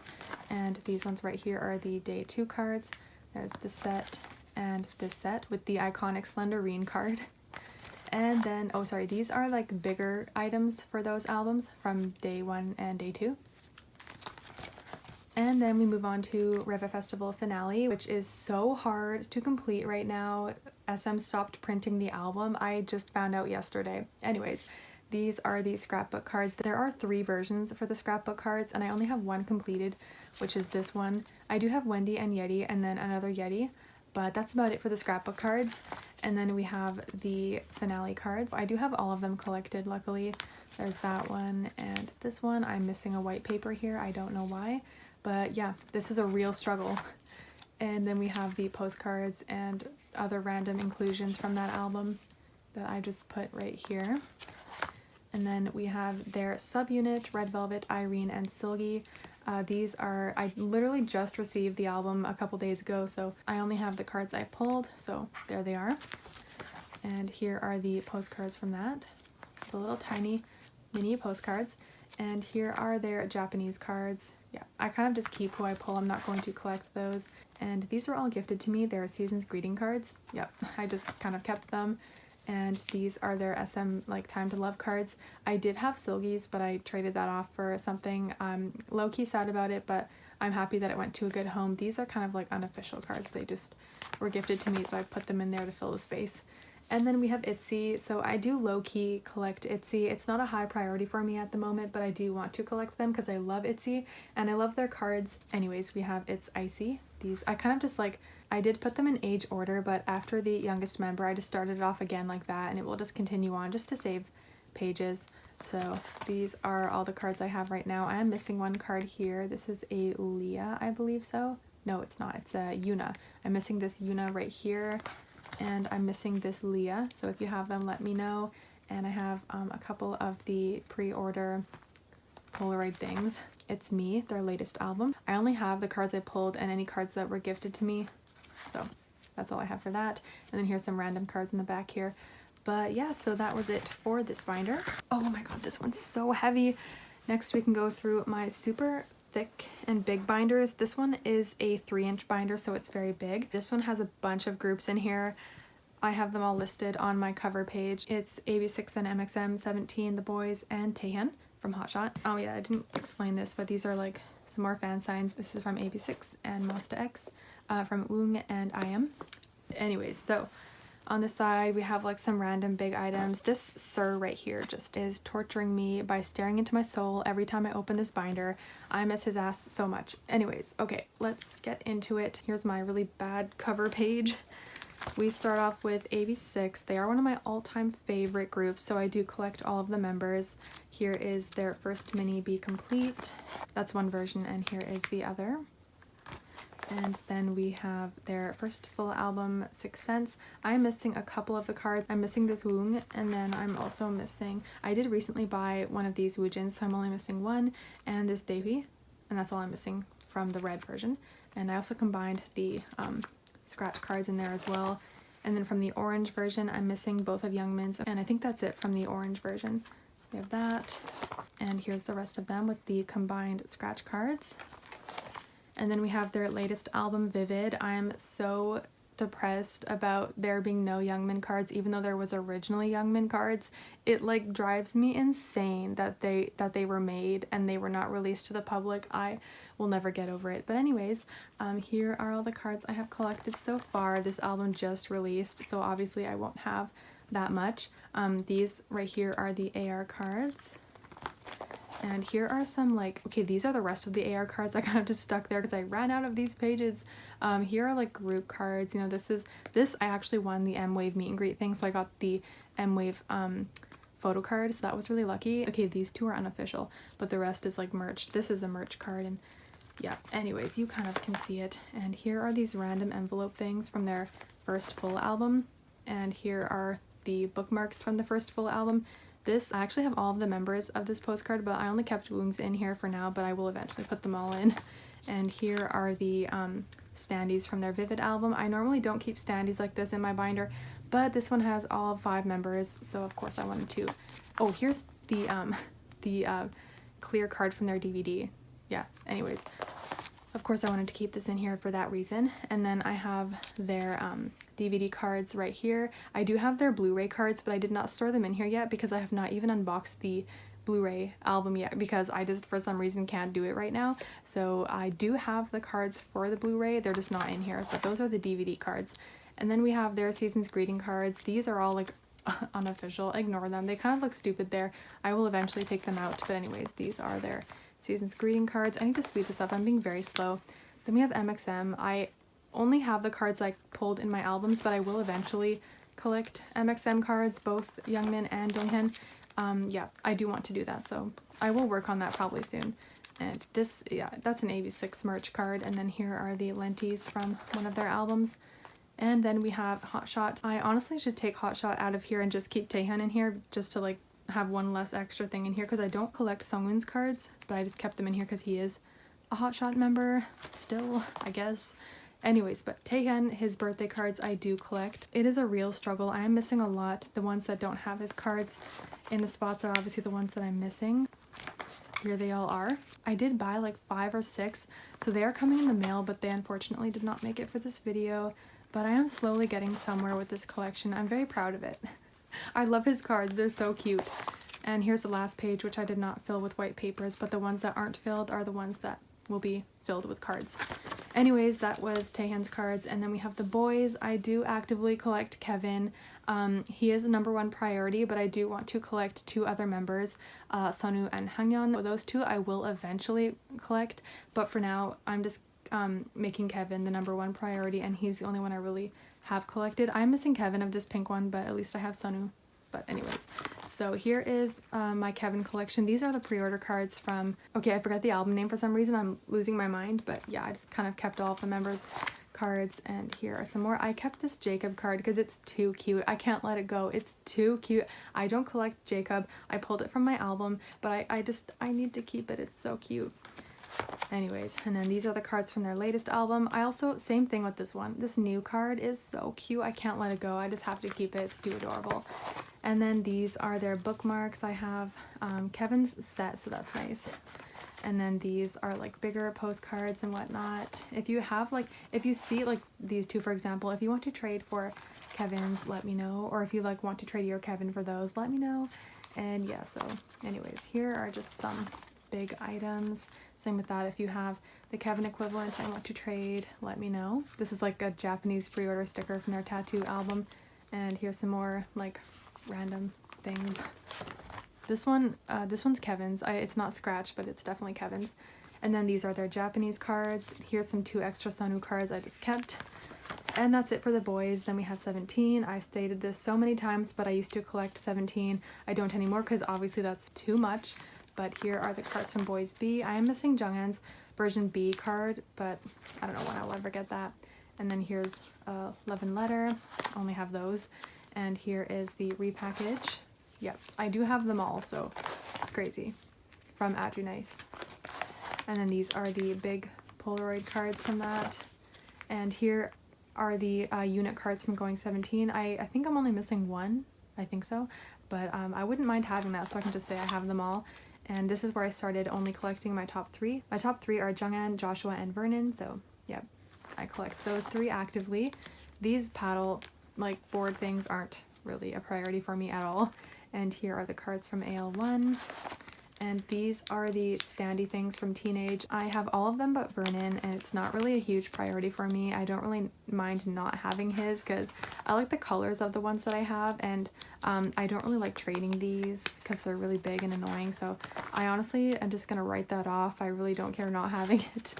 And these ones right here are the Day 2 cards. There's this set and this set with the iconic Slenderine card. And then, oh sorry, these are like bigger items for those albums from Day 1 and Day 2. And then we move on to Riva Festival Finale, which is so hard to complete right now. SM stopped printing the album. I just found out yesterday. Anyways, these are the scrapbook cards. There are 3 versions for the scrapbook cards, and I only have one completed, which is this one. I do have Wendy and Yeti, and then another Yeti, but that's about it for the scrapbook cards. And then we have the finale cards. I do have all of them collected, luckily. There's that one and this one. I'm missing a white paper here. I don't know why. But yeah, this is a real struggle. And then we have the postcards and other random inclusions from that album that I just put right here. And then we have their subunit, Red Velvet, Irene, and Silgi. These are, I literally just received the album a couple days ago, so I only have the cards I pulled, so there they are. And here are the postcards from that. The little tiny mini postcards. And here are their Japanese cards. Yeah, I kind of just keep who I pull. I'm not going to collect those. And these were all gifted to me. They're Season's greeting cards. Yep, I just kind of kept them. and these are their SM like Time to Love cards. I did have Silgies, but I traded that off for something. I'm low-key sad about it, but I'm happy that it went to a good home. These are kind of like unofficial cards. They just were gifted to me, so I put them in there to fill the space. And then we have Itzy. So I do low-key collect Itzy. It's not a high priority for me at the moment, but I do want to collect them because I love Itzy and I love their cards. Anyways, we have It's Icy. These, I kind of just like, I did put them in age order, but after the youngest member, I just started it off again like that, and it will just continue on just to save pages. So these are all the cards I have right now. I am missing one card here. This is a Leah, I believe so. No, it's not. It's a Yuna. I'm missing this Yuna right here, and I'm missing this Leah. So if you have them, let me know. And I have a couple of the pre-order Polaroid things. It's Me, their latest album. I only have the cards I pulled and any cards that were gifted to me. So that's all I have for that. And then here's some random cards in the back here. But yeah, so that was it for this binder. Oh my god, this one's so heavy. Next we can go through my super thick and big binders. This one is a 3-inch binder, so it's very big. This one has a bunch of groups in here. I have them all listed on my cover page. It's AB6 and MXM, 17, the boys, and Taehyun from Hotshot. Oh yeah, I didn't explain this, but these are like some more fan signs. This is from AB6 and Monsta X, from Woong and IM. Anyways, so on the side we have like some random big items. This sir right here just is torturing me by staring into my soul every time I open this binder. I miss his ass so much. Anyways, okay, let's get into it. Here's my really bad cover page. We start off with AB6. They are one of my all-time favorite groups, so I do collect all of the members. Here is their first mini Be Complete. That's one version, and here is the other. And then we have their first full album, Sixth Sense. I'm missing a couple of the cards. I'm missing this Woong, and then I'm also missing, I did recently buy one of these Woojins, so I'm only missing one, and this Daehui, and that's all I'm missing from the red version. And I also combined the scratch cards in there as well. And then from the orange version, I'm missing both of Youngmin's, and I think that's it from the orange version. So we have that, and here's the rest of them with the combined scratch cards. And then we have their latest album, Vivid. I am so depressed about there being no Youngmin cards, even though there was originally Youngmin cards. It like drives me insane that they were made and they were not released to the public. I will never get over it. But anyways, here are all the cards I have collected so far. This album just released, so obviously I won't have that much. These right here are the AR cards. And here are some like, okay, these are the rest of the AR cards. I kind of just stuck there because I ran out of these pages. Here are like group cards. You know, this I actually won the M-Wave meet and greet thing, so I got the M-Wave Photocard, so that was really lucky. Okay, these two are unofficial, but the rest is like merch. This is a merch card, and yeah, anyways, you kind of can see it. And here are these random envelope things from their first full album, and here are the bookmarks from the first full album. This, I actually have all of the members of this postcard, but I only kept Woong's in here for now, but I will eventually put them all in. And here are the standees from their Vivid album. I normally don't keep standees like this in my binder, but this one has all 5 members, so of course I wanted to. Oh, here's the clear card from their DVD. Yeah, anyways. Of course I wanted to keep this in here for that reason. And then I have their DVD cards right here. I do have their Blu-ray cards, but I did not store them in here yet because I have not even unboxed the Blu-ray album yet because I just for some reason can't do it right now. So I do have the cards for the Blu-ray, they're just not in here, but those are the DVD cards. And then we have their season's greeting cards. These are all like unofficial, ignore them. They kind of look stupid there. I will eventually take them out, but anyways, these are their season's greeting cards. I need to speed this up, I'm being very slow. Then we have MXM. I only have the cards I pulled in my albums, but I will eventually collect MXM cards, both Youngmin and Donghyun. Yeah, I do want to do that, so I will work on that probably soon. And this, yeah, that's an AB6 merch card. And then here are the lenties from one of their albums. And then we have Hotshot. I honestly should take Hotshot out of here and just keep Taehyun in here just to like have one less extra thing in here because I don't collect Sungwoon's cards, but I just kept them in here because he is a Hotshot member still, I guess. Anyways, but Taehyun, his birthday cards I do collect. It is a real struggle. I am missing a lot. The ones that don't have his cards in the spots are obviously the ones that I'm missing. Here they all are. I did buy like 5 or 6, so they are coming in the mail, but they unfortunately did not make it for this video. But I am slowly getting somewhere with this collection. I'm very proud of it. I love his cards, they're so cute. And here's the last page, which I did not fill with white papers, but the ones that aren't filled are the ones that will be filled with cards. Anyways, that was Taehyun's cards, and then we have the boys. I do actively collect Kevin. He is the #1 priority, but I do want to collect 2 other members, Sunwoo and Hangyeon. Those 2 I will eventually collect, but for now I'm just making Kevin the #1 priority, and he's the only one I really have collected. I'm missing Kevin of this pink one, but at least I have Sunwoo. But anyways, so here is my Kevin collection. These are the pre-order cards from, okay, I forgot the album name for some reason, I'm losing my mind, but yeah, I just kind of kept all of the members' cards, and here are some more. I kept this Jacob card because it's too cute. I can't let it go. It's too cute. I don't collect Jacob. I pulled it from my album, but I need to keep it. It's so cute. Anyways, and then these are the cards from their latest album. I also, same thing with this one. This new card is so cute. I can't let it go. I just have to keep it. It's too adorable. And then these are their bookmarks. I have Kevin's set, so that's nice. And then these are like bigger postcards and whatnot. If you have like, if you see like these 2, for example, if you want to trade for Kevin's, let me know. Or if you like want to trade your Kevin for those, let me know. And yeah, so anyways, here are just some big items. Same with that. If you have the Kevin equivalent and want to trade, let me know. This is like a Japanese pre-order sticker from their tattoo album. And here's some more like random things. This one's Kevin's. It's not scratched, but it's definitely Kevin's. And then these are their Japanese cards. Here's some 2 extra Sunwoo cards I just kept. And that's it for the boys. Then we have 17. I've stated this so many times, but I used to collect 17. I don't anymore because obviously that's too much. But here are the cards from Boys B. I am missing Junghan's version B card, but I don't know when I'll ever get that. And then here's Love and Letter. Only have those. And here is the repackage. Yep, I do have them all, so it's crazy. From Adu Nice. And then these are the big Polaroid cards from that. And here are the unit cards from Going 17. I think I'm only missing 1. I think so. But I wouldn't mind having that, so I can just say I have them all. And this is where I started only collecting my top 3. My top 3 are Junghan, Joshua, and Vernon. So yeah, I collect those 3 actively. These paddle like board things aren't really a priority for me at all. And here are the cards from AL1. And these are the standy things from Teenage. I have all of them but Vernon, and it's not really a huge priority for me. I don't really mind not having his because I like the colors of the ones that I have, and I don't really like trading these because they're really big and annoying, so I honestly am just gonna write that off. I really don't care not having it.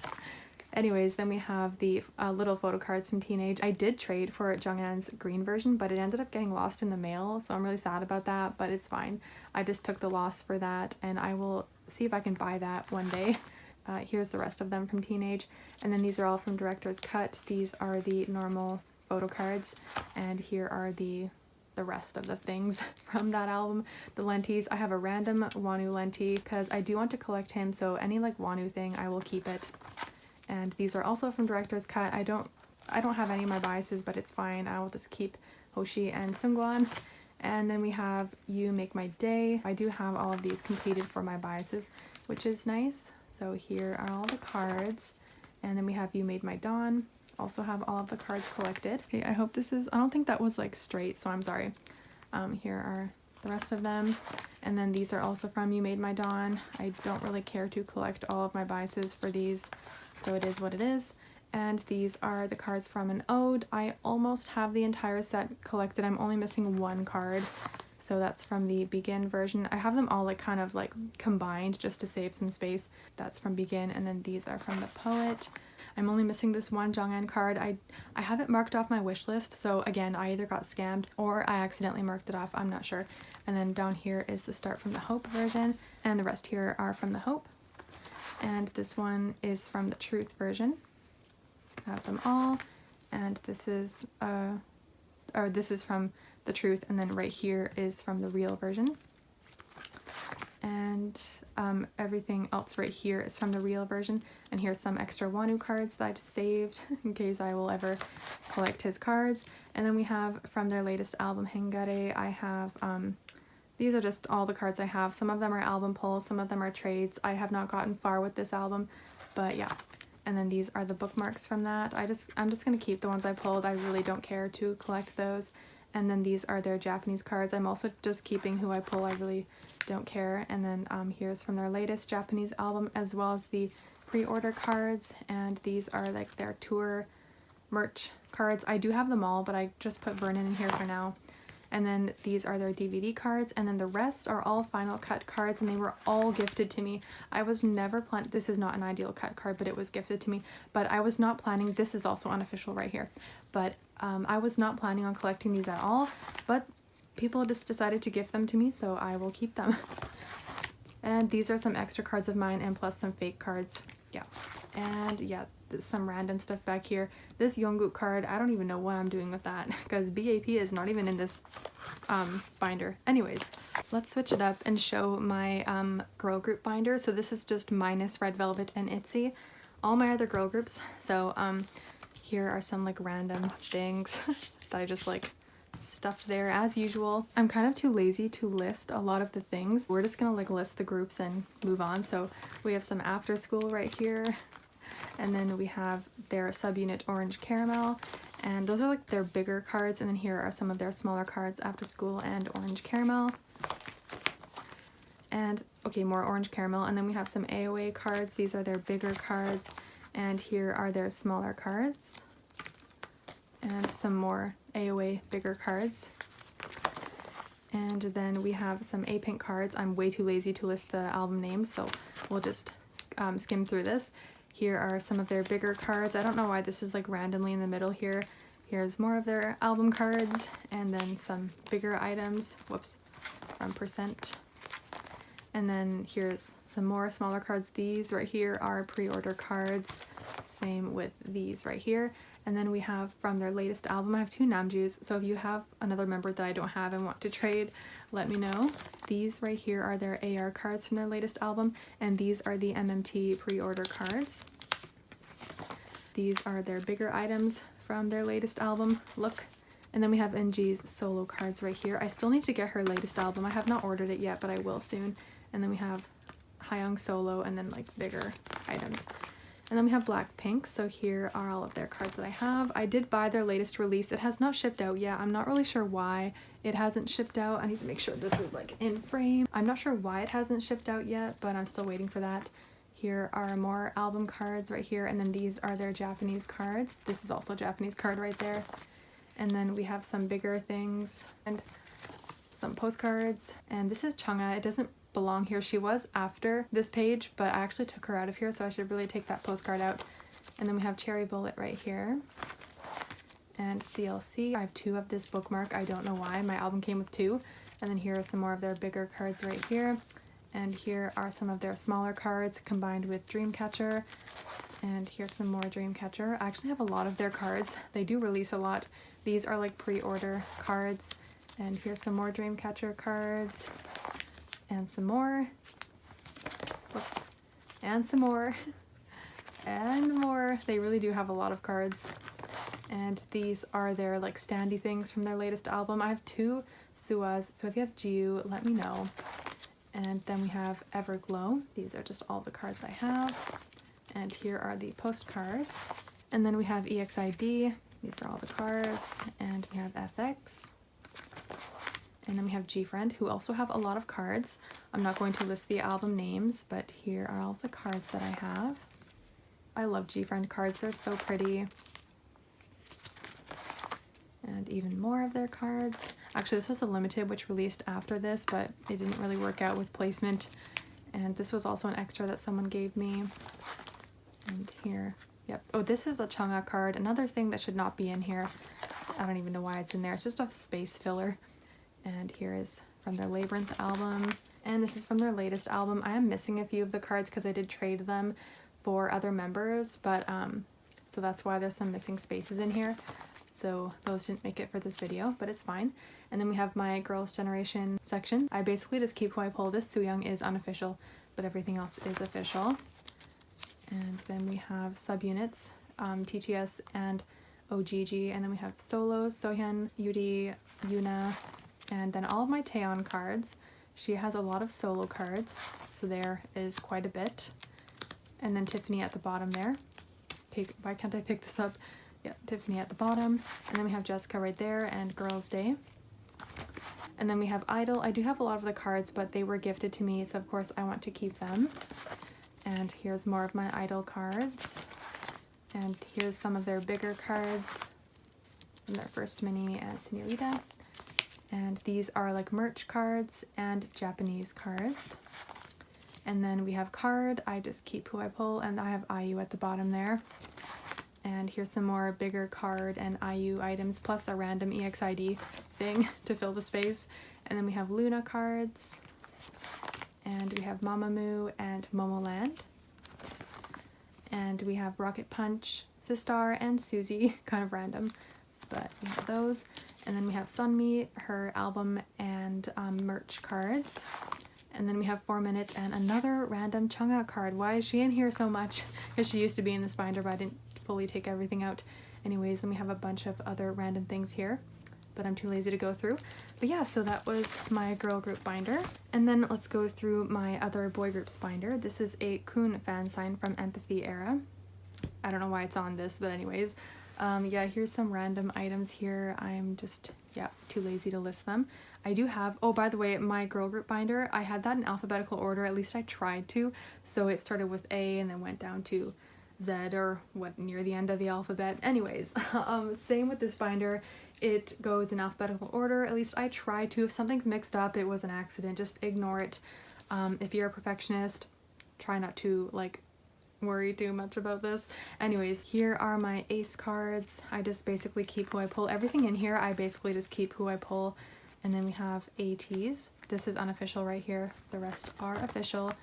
Anyways, then we have the little photo cards from Teenage. I did trade for Junghan's green version, but it ended up getting lost in the mail, so I'm really sad about that, but it's fine. I just took the loss for that, and I will see if I can buy that one day. Here's the rest of them from Teenage, and then these are all from Director's Cut. These are the normal photo cards, and here are the rest of the things from that album. The lenties, I have a random Wonu lenti because I do want to collect him, so any like Wonu thing, I will keep it. And these are also from Director's Cut. I don't have any of my biases, but it's fine. I will just keep Hoshi and Seungkwan. And then we have You Make My Day. I do have all of these completed for my biases, which is nice. So here are all the cards. And then we have You Made My Dawn. Also have all of the cards collected. Okay, I hope this is, I don't think that was like straight, so I'm sorry. Here are the rest of them. And then these are also from You Made My Dawn. I don't really care to collect all of my biases for these, so it is what it is. And these are the cards from an ode. I almost have the entire set collected. I'm only missing 1 card. So that's from the Begin version. I have them all like kind of like combined just to save some space. That's from Begin, and then these are from the Poet. I'm only missing this 1 Jonghan card. I have it marked off my wish list, so again, I either got scammed or I accidentally marked it off, I'm not sure. And then down here is the Start from the Hope version, and the rest here are from the Hope. And this one is from the Truth version. I have them all, and this is from the Truth, and then right here is from the Real version. And everything else right here is from the Real version. And here's some extra Wonu cards that I just saved in case I will ever collect his cards. And then we have from their latest album, Hengare, I have, these are just all the cards I have. Some of them are album pulls, some of them are trades. I have not gotten far with this album, but yeah. And then these are the bookmarks from that. I'm just gonna keep the ones I pulled. I really don't care to collect those. And then these are their Japanese cards. I'm also just keeping who I pull. I really don't care. And then here's from their latest Japanese album, as well as the pre-order cards. And these are like their tour merch cards. I do have them all, but I just put Vernon in here for now. And then these are their DVD cards, and then the rest are all Final Cut cards, and they were all gifted to me. I was never planning, this is not an ideal cut card, but it was gifted to me, but I was not planning, this is also unofficial right here, but I was not planning on collecting these at all, but people just decided to gift them to me, so I will keep them. And these are some extra cards of mine, and plus some fake cards. Yeah, and yeah, some random stuff back here. This Jungkook card, I don't even know what I'm doing with that because BAP is not even in this binder. Anyways, let's switch it up and show my girl group binder. So this is just minus Red Velvet and ITZY. All my other girl groups. So here are some like random things that I just like stuffed there as usual. I'm kind of too lazy to list a lot of the things. We're just gonna like list the groups and move on. So we have some after school right here. And then we have their subunit Orange Caramel, and those are like their bigger cards. And then here are some of their smaller cards, After School and Orange Caramel. And okay, more Orange Caramel. And then we have some AOA cards. These are their bigger cards, and here are their smaller cards. And some more AOA bigger cards. And then we have some A-Pink cards. I'm way too lazy to list the album names, so we'll just skim through this. Here are some of their bigger cards. I don't know why this is like randomly in the middle here. Here's more of their album cards, and then some bigger items, whoops, from Percent. And then here's some more smaller cards. These right here are pre-order cards. Same with these right here. And then we have from their latest album, I have 2 Namjoos. So if you have another member that I don't have and want to trade, let me know. These right here are their AR cards from their latest album, and these are the MMT pre-order cards. These are their bigger items from their latest album. Look. And then we have NG's solo cards right here. I still need to get her latest album. I have not ordered it yet, but I will soon. And then we have Hayoung solo, and then like bigger items. And then we have Blackpink, so here are all of their cards that I have. I did buy their latest release. It has not shipped out yet. I'm not really sure why it hasn't shipped out. I need to make sure this is like in frame. I'm not sure why it hasn't shipped out yet, but I'm still waiting for that. Here are more album cards right here, and then these are their Japanese cards. This is also a Japanese card right there. And then we have some bigger things and some postcards. And this is Chungha. It doesn't belong here. She was after this page, but I actually took her out of here, so I should really take that postcard out. And then we have Cherry Bullet right here, and CLC. I have 2 of this bookmark. I don't know why. My album came with 2. And then here are some more of their bigger cards right here, and here are some of their smaller cards combined with Dreamcatcher. And here's some more Dreamcatcher. I actually have a lot of their cards. They do release a lot. These are like pre-order cards. And here's some more Dreamcatcher cards. And some more. Whoops. And some more. And more. They really do have a lot of cards. And these are their like standy things from their latest album. I have 2 Suas, so if you have Jihoon, let me know. And then we have Everglow. These are just all the cards I have. And here are the postcards. And then we have EXID. These are all the cards. And we have FX. And then we have GFriend, who also have a lot of cards. I'm not going to list the album names, but here are all the cards that I have. I love GFriend cards. They're so pretty. And even more of their cards. Actually, this was a limited, which released after this, but it didn't really work out with placement. And this was also an extra that someone gave me. And here, yep. Oh, this is a Chungha card. Another thing that should not be in here. I don't even know why it's in there. It's just a space filler. And here is from their Labyrinth album. And this is from their latest album. I am missing a few of the cards because I did trade them for other members, but so that's why there's some missing spaces in here. So those didn't make it for this video, but it's fine. And then we have my Girls' Generation section. I basically just keep who I pull. This Sooyoung is unofficial, but everything else is official. And then we have subunits, TTS and OGG. And then we have solos, Sohyun, Yuri, Yuna, and then all of my Taeyeon cards. She has a lot of solo cards, so there is quite a bit. And then Tiffany at the bottom there. Why can't I pick this up? yeah, Tiffany at the bottom. And then we have Jessica right there and Girls' Day. And then we have Idol. I do have a lot of the cards, but they were gifted to me, so of course I want to keep them. And here's more of my Idol cards. And here's some of their bigger cards from their first mini and Senorita. And these are like merch cards and Japanese cards. And then we have card. I just keep who I pull, and I have IU at the bottom there. And here's some more bigger card and IU items, plus a random EXID thing to fill the space. And then we have Luna cards. And we have Mamamoo and Momoland. And we have Rocket Punch, Sistar, and Suzy, kind of random, but we have those. And then we have Sunmi, her album and merch cards. And then we have 4 Minute and another random Chungha card. Why is she in here so much? Because she used to be in this binder, but I didn't fully take everything out. Anyways, then we have a bunch of other random things here that I'm too lazy to go through. But yeah, so that was my girl group binder. And then let's go through my other boy groups binder. This is a Kun fan sign from Empathy Era. I don't know why it's on this, but anyways. Yeah, here's some random items here. I'm just, yeah, too lazy to list them. I do have, oh, by the way, my girl group binder, I had that in alphabetical order, at least I tried to. So it started with A and then went down to Z, or what, near the end of the alphabet. Anyways, same with this binder. It goes in alphabetical order, at least I try to. If something's mixed up, it was an accident, just ignore it. If you're a perfectionist, try not to like worry too much about this. Anyways, here are my ace cards. I just basically keep who I pull. Everything in here I basically just keep who I pull. And then we have ATs. This is unofficial right here. The rest are official.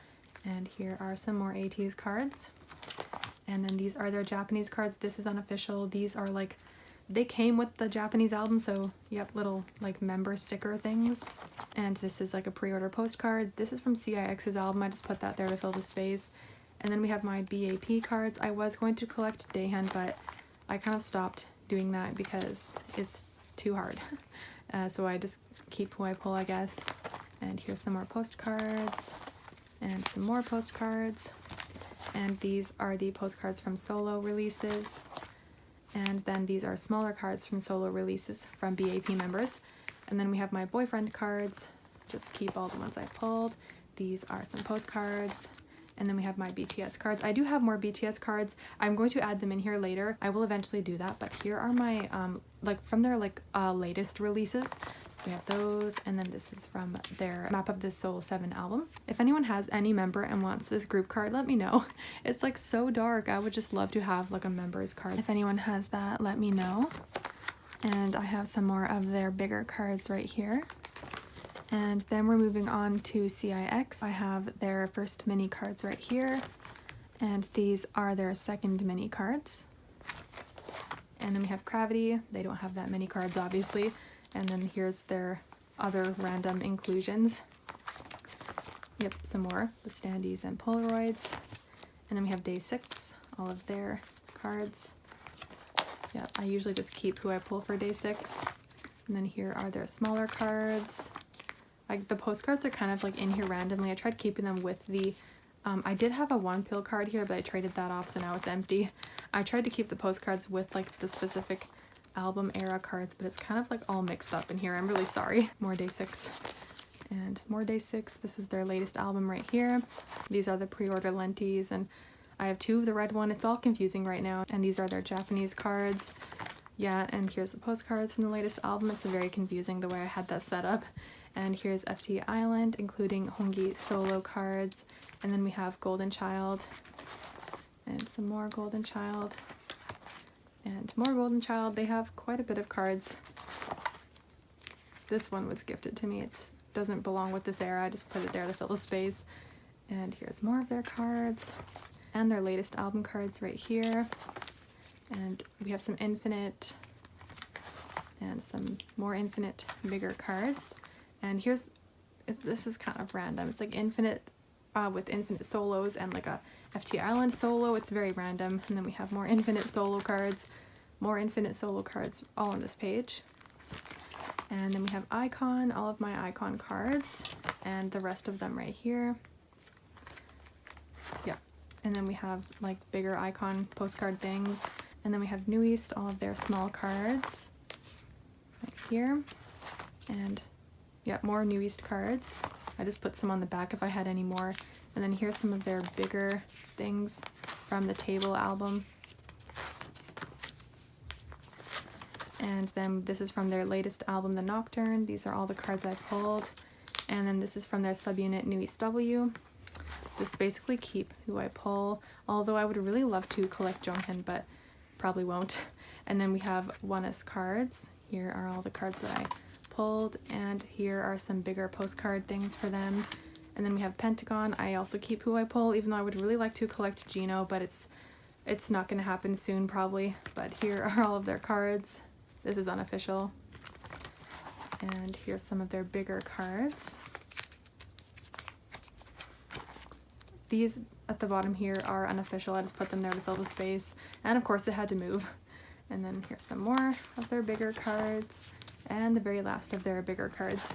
And here are some more ATs cards. And then these are their Japanese cards. This is unofficial. These are like, they came with the Japanese album, so yep, little like member sticker things. And this is like a pre-order postcard. This is from CIX's album. I just put that there to fill the space. And then we have my BAP cards. I was going to collect Daehan, but I kind of stopped doing that because it's too hard. So I just keep who I pull, I guess. And here's some more postcards and some more postcards. And these are the postcards from solo releases. And then these are smaller cards from solo releases from BAP members. And then we have my boyfriend cards. Just keep all the ones I pulled. These are some postcards. And then we have my BTS cards. I do have more BTS cards. I'm going to add them in here later. I will eventually do that, but here are my like from their like latest releases. So we have those, and then this is from their Map of the Soul 7 album. If anyone has any member and wants this group card, let me know. It's like so dark. I would just love to have like a member's card. If anyone has that, let me know. And I have some more of their bigger cards right here. And then we're moving on to CIX. I have their first mini cards right here. And these are their second mini cards. And then we have Gravity. They don't have that many cards, obviously. And then here's their other random inclusions. Yep, some more, the standees and Polaroids. And then we have Day 6, all of their cards. Yeah, I usually just keep who I pull for Day 6. And then here are their smaller cards. Like the postcards are kind of like in here randomly. I tried keeping them with the, I did have a one pill card here, but I traded that off, so now it's empty. I tried to keep the postcards with like the specific album era cards, but it's kind of like all mixed up in here. I'm really sorry. More Day 6 and more Day 6. This is their latest album right here. These are the pre-order lenties, and I have 2 of the red one. It's all confusing right now. And these are their Japanese cards. Yeah, and here's the postcards from the latest album. It's very confusing the way I had that set up. And here's FT Island, including Hongi solo cards. And then we have Golden Child. And some more Golden Child. And more Golden Child. They have quite a bit of cards. This one was gifted to me. It doesn't belong with this era. I just put it there to fill the space. And here's more of their cards. And their latest album cards right here. And we have some Infinite. And some more Infinite bigger cards. And here's, this is kind of random. It's like Infinite with Infinite solos and like a FT Island solo. It's very random. And then we have more Infinite solo cards, more Infinite solo cards all on this page. And then we have Icon, all of my Icon cards, and the rest of them right here. Yeah. And then we have like bigger Icon postcard things. And then we have New East, all of their small cards right here. And yeah, more New East cards. I just put some on the back if I had any more. And then here's some of their bigger things from the Table album. And then this is from their latest album, The Nocturne. These are all the cards I pulled. And then this is from their subunit, New East W. Just basically keep who I pull, although I would really love to collect Jonghyun, but probably won't. And then we have ONEUS cards. Here are all the cards that I pulled, and here are some bigger postcard things for them. And then we have Pentagon. I also keep who I pull, even though I would really like to collect Gino, but it's not going to happen soon probably. But here are all of their cards. This is unofficial. And here's some of their bigger cards. These at the bottom here are unofficial. I just put them there to fill the space. And of course it had to move. And then here's some more of their bigger cards. And the very last of their bigger cards.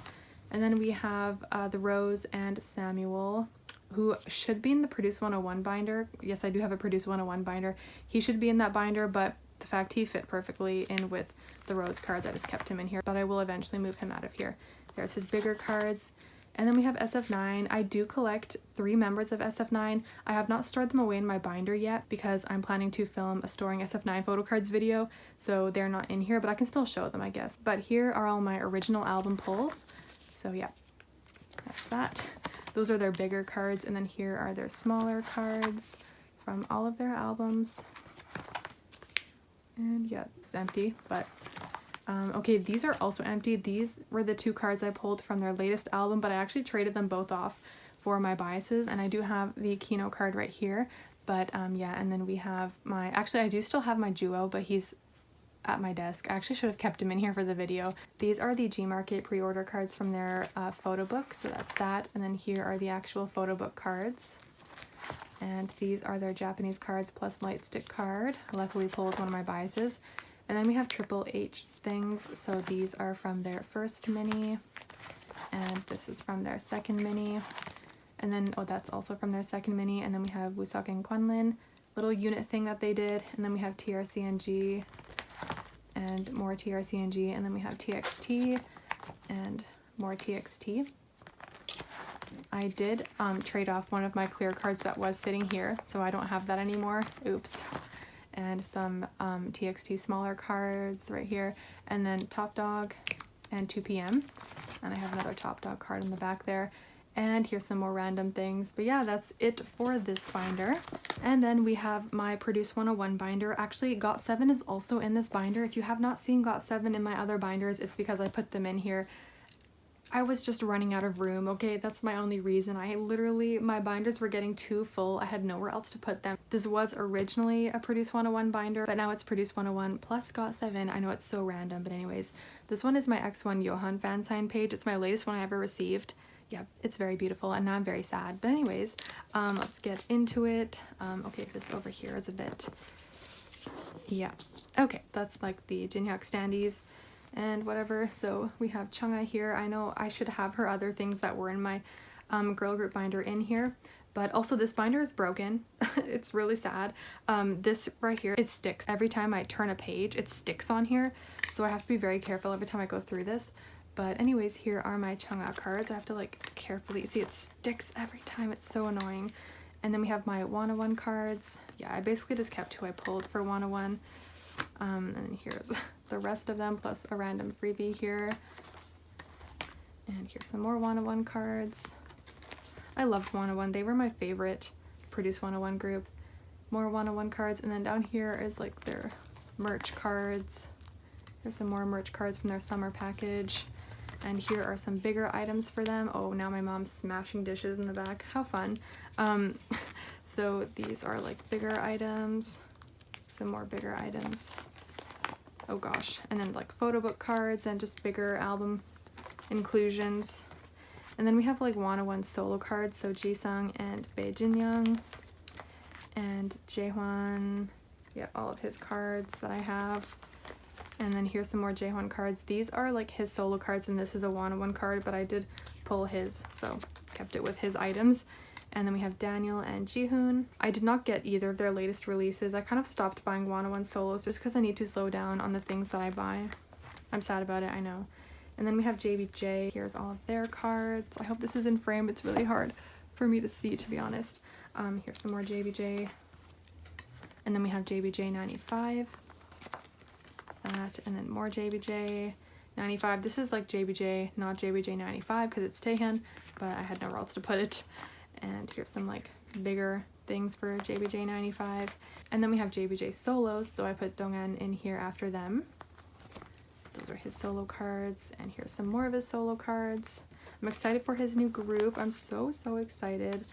And then we have the Rose and Samuel, who should be in the Produce 101 binder. Yes, I do have a Produce 101 binder. He should be in that binder, but the fact he fit perfectly in with the Rose cards, I just kept him in here. But I will eventually move him out of here. There's his bigger cards. And then we have SF9. I do collect 3 members of SF9. I have not stored them away in my binder yet because I'm planning to film a storing SF9 photo cards video, so they're not in here, but I can still show them, I guess. But here are all my original album pulls. So yeah, that's that. Those are their bigger cards, and then here are their smaller cards from all of their albums. And yeah, it's empty, but okay, these are also empty. These were the 2 cards I pulled from their latest album, but I actually traded them both off for my biases, and I do have the Kino card right here. But yeah, and then we have my, actually I do still have my Juo, but he's at my desk. I actually should have kept him in here for the video. These are the Gmarket pre-order cards from their photo book, so that's that. And then here are the actual photo book cards. And these are their Japanese cards plus light stick card. I luckily pulled one of my biases. And then we have Triple H things. So these are from their first mini, and this is from their second mini. And then, oh, that's also from their second mini. And then we have Wusok and Kwanlin, little unit thing that they did. And then we have TRCNG and more TRCNG. And then we have TXT and more TXT. I did trade off one of my clear cards that was sitting here, so I don't have that anymore. Oops. And some TXT smaller cards right here, and then Top Dog and 2 PM. And I have another Top Dog card in the back there. And here's some more random things. But yeah, that's it for this binder. And then we have my Produce 101 binder. Actually, GOT7 is also in this binder. If you have not seen GOT7 in my other binders, it's because I put them in here. I was just running out of room, okay? That's my only reason. My binders were getting too full. I had nowhere else to put them. This was originally a Produce 101 binder, but now it's Produce 101 plus GOT7. I know it's so random, but anyways. This one is my X1 Jihoon fan sign page. It's my latest one I ever received. Yeah, it's very beautiful, and now I'm very sad. But anyways, let's get into it. Okay, this over here is a bit... Yeah. Okay, that's like the Jinhyuk standees and whatever. So we have Chungha here. I know I should have her other things that were in my girl group binder in here, but also this binder is broken. It's really sad. This right here, it sticks. Every time I turn a page, it sticks on here, so I have to be very careful every time I go through this. But anyways, here are my Chungha cards. I have to like carefully see, it sticks every time. It's so annoying. And then we have my 101 cards. Yeah, I basically just kept who I pulled for 101. And then here's the rest of them, plus a random freebie here. And here's some more 101 cards. I loved 101. They were my favorite Produce 101 group. More 101 cards. And then down here is like their merch cards. Here's some more merch cards from their summer package. And here are some bigger items for them. Oh, now my mom's smashing dishes in the back. How fun. So these are like bigger items. Some more bigger items. Oh gosh. And then like photo book cards and just bigger album inclusions. And then we have like 101 solo cards. So Jisung and Bae Jinyoung. And Jihoon. Yeah, all of his cards that I have. And then here's some more Jihoon cards. These are like his solo cards, and this is a 101 card, but I did pull his, so kept it with his items. And then we have Daniel and Jihoon. I did not get either of their latest releases. I kind of stopped buying 101 solos just because I need to slow down on the things that I buy. I'm sad about it, I know. And then we have JBJ. Here's all of their cards. I hope this is in frame. It's really hard for me to see, to be honest. Here's some more JBJ. And then we have JBJ 95. That, and then more JBJ 95. This is like JBJ, not JBJ 95 because it's Taehyun, but I had nowhere else to put it. And here's some like bigger things for JBJ 95. And then we have JBJ solos, so I put Donghan in here after them. Those are his solo cards, and here's some more of his solo cards. I'm excited for his new group. I'm so excited.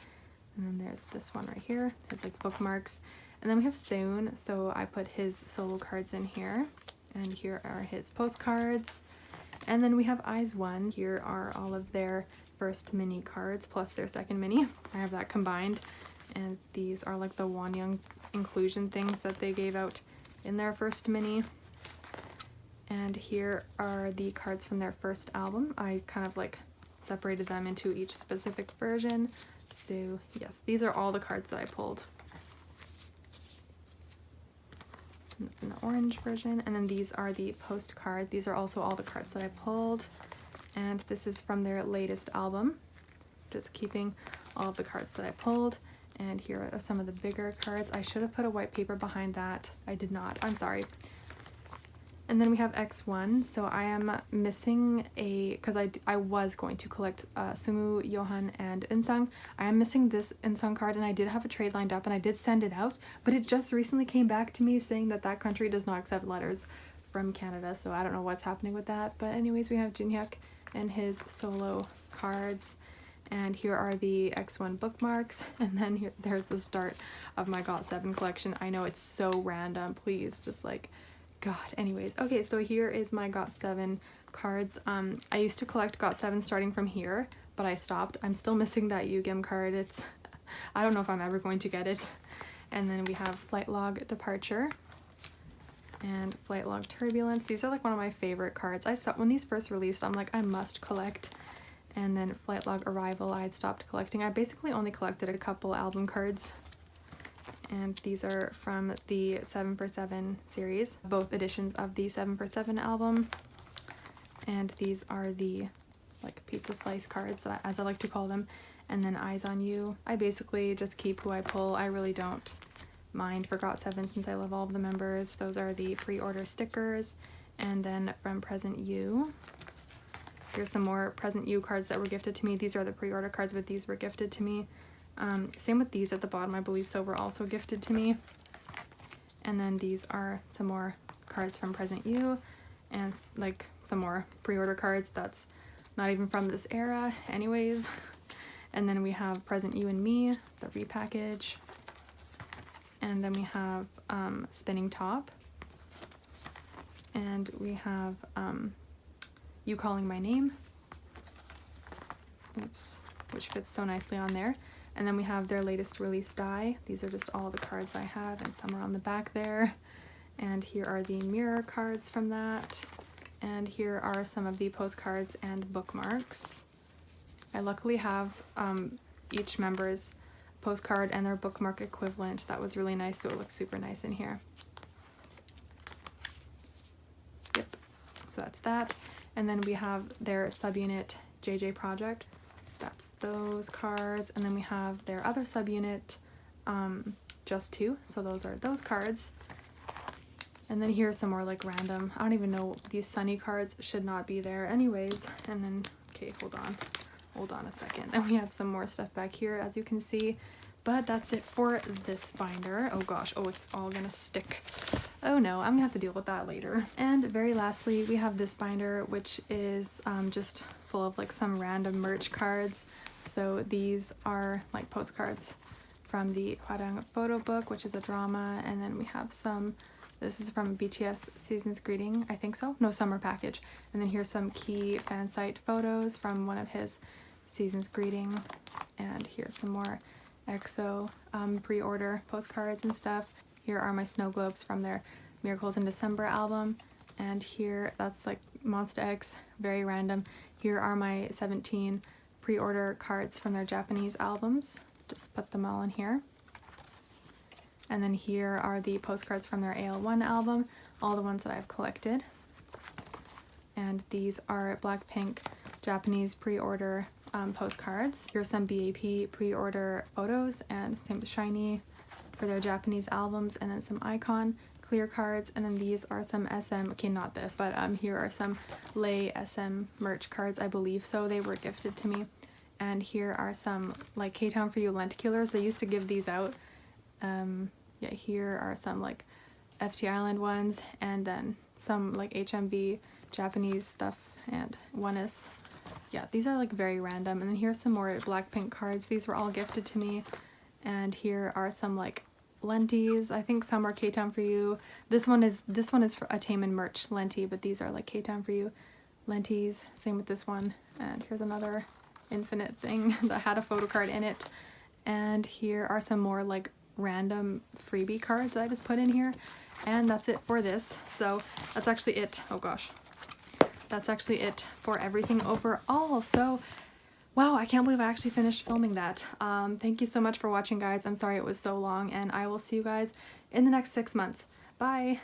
And then there's this one right here, his like bookmarks. And then we have Seun, so I put his solo cards in here. And here are his postcards. And then we have IZ*ONE. Here are all of their first mini cards plus their second mini. I have that combined. And these are like the Wonyoung inclusion things that they gave out in their first mini. And here are the cards from their first album. I kind of like separated them into each specific version. So yes, these are all the cards that I pulled. In the orange version. And then these are the postcards. These are also all the cards that I pulled. And this is from their latest album. Just keeping all of the cards that I pulled. And here are some of the bigger cards. I should have put a white paper behind that. I did not. I'm sorry. And then we have X1. So I am missing because I was going to collect Sungu, Johan, and Insung. I am missing this Insung card, and I did have a trade lined up, and I did send it out, but it just recently came back to me saying that that country does not accept letters from Canada, so I don't know what's happening with that. But anyways, we have Jinhyuk and his solo cards. And here are the X1 bookmarks, and then there's the start of my GOT7 collection. I know it's so random, please just like God. Anyways, okay, so here is my GOT7 cards. I used to collect GOT7 starting from here, but I stopped. I'm still missing that Yugim card. It's I don't know if I'm ever going to get it. And then we have Flight Log Departure and Flight Log Turbulence. These are like one of my favorite cards. I saw when these first released, I'm like, I must collect. And then Flight Log Arrival, I had stopped collecting. I basically only collected a couple album cards. And these are from the 7 for 7 series, both editions of the 7 for 7 album. And these are the like pizza slice cards, that as I like to call them. And then Eyes on You. I basically just keep who I pull. I really don't mind for GOT7 since I love all of the members. Those are the pre-order stickers. And then from Present You, here's some more Present You cards that were gifted to me. These are the pre-order cards, but these were gifted to me. Same with these at the bottom, I believe so, were also gifted to me. And then these are some more cards from Present You, and like some more pre-order cards that's not even from this era anyways. And then we have Present You and Me, the repackage. And then we have Spinning Top. And we have You Calling My Name. Oops, which fits so nicely on there. And then we have their latest release die. These are just all the cards I have, and some are on the back there. And here are the mirror cards from that. And here are some of the postcards and bookmarks. I luckily have each member's postcard and their bookmark equivalent. That was really nice, so it looks super nice in here. Yep, so that's that. And then we have their subunit JJ Project. That's those cards. And then we have their other subunit, Just Two. So those are those cards. And then here's some more like random, I don't even know, these Sunny cards should not be there anyways. And then, okay, hold on a second. Then we have some more stuff back here, as you can see. But that's it for this binder. Oh gosh, oh, it's all gonna stick. Oh no, I'm gonna have to deal with that later. And very lastly, we have this binder, which is just full of like some random merch cards. So these are like postcards from the Hwarang photo book, which is a drama. And then we have some, this is from BTS Season's Greeting, I think so. No, Summer Package. And then here's some key fan site photos from one of his Season's Greeting. And here's some more Xoxo pre-order postcards and stuff. Here are my snow globes from their Miracles in December album. And here, that's like Monsta X, very random. Here are my 17 pre-order cards from their Japanese albums. just put them all in here. And then here are the postcards from their AL1 album, all the ones that I've collected. And these are Blackpink Japanese pre-order postcards. Here's some BAP pre-order photos, and same with SHINee for their Japanese albums, and then some Icon clear cards, and then these are some SM, okay, not this, but here are some Lay SM merch cards, I believe so, they were gifted to me. And here are some like K-Town For You lenticulars, they used to give these out. Yeah, here are some like FT Island ones, and then some like HMV Japanese stuff, and one is, yeah, these are like very random. And then here's some more Blackpink cards, these were all gifted to me. And here are some like lenties, I think some are K-Town For You. This one is for a Taemin merch lenti, but these are like K-Town For You lenties. Same with this one. And here's another infinite thing that had a photo card in it. And here are some more like random freebie cards that I just put in here. And that's it for this. So that's actually it. Oh gosh. That's actually it for everything overall. So wow, I can't believe I actually finished filming that. Thank you so much for watching, guys. I'm sorry it was so long, and I will see you guys in the next 6 months. Bye!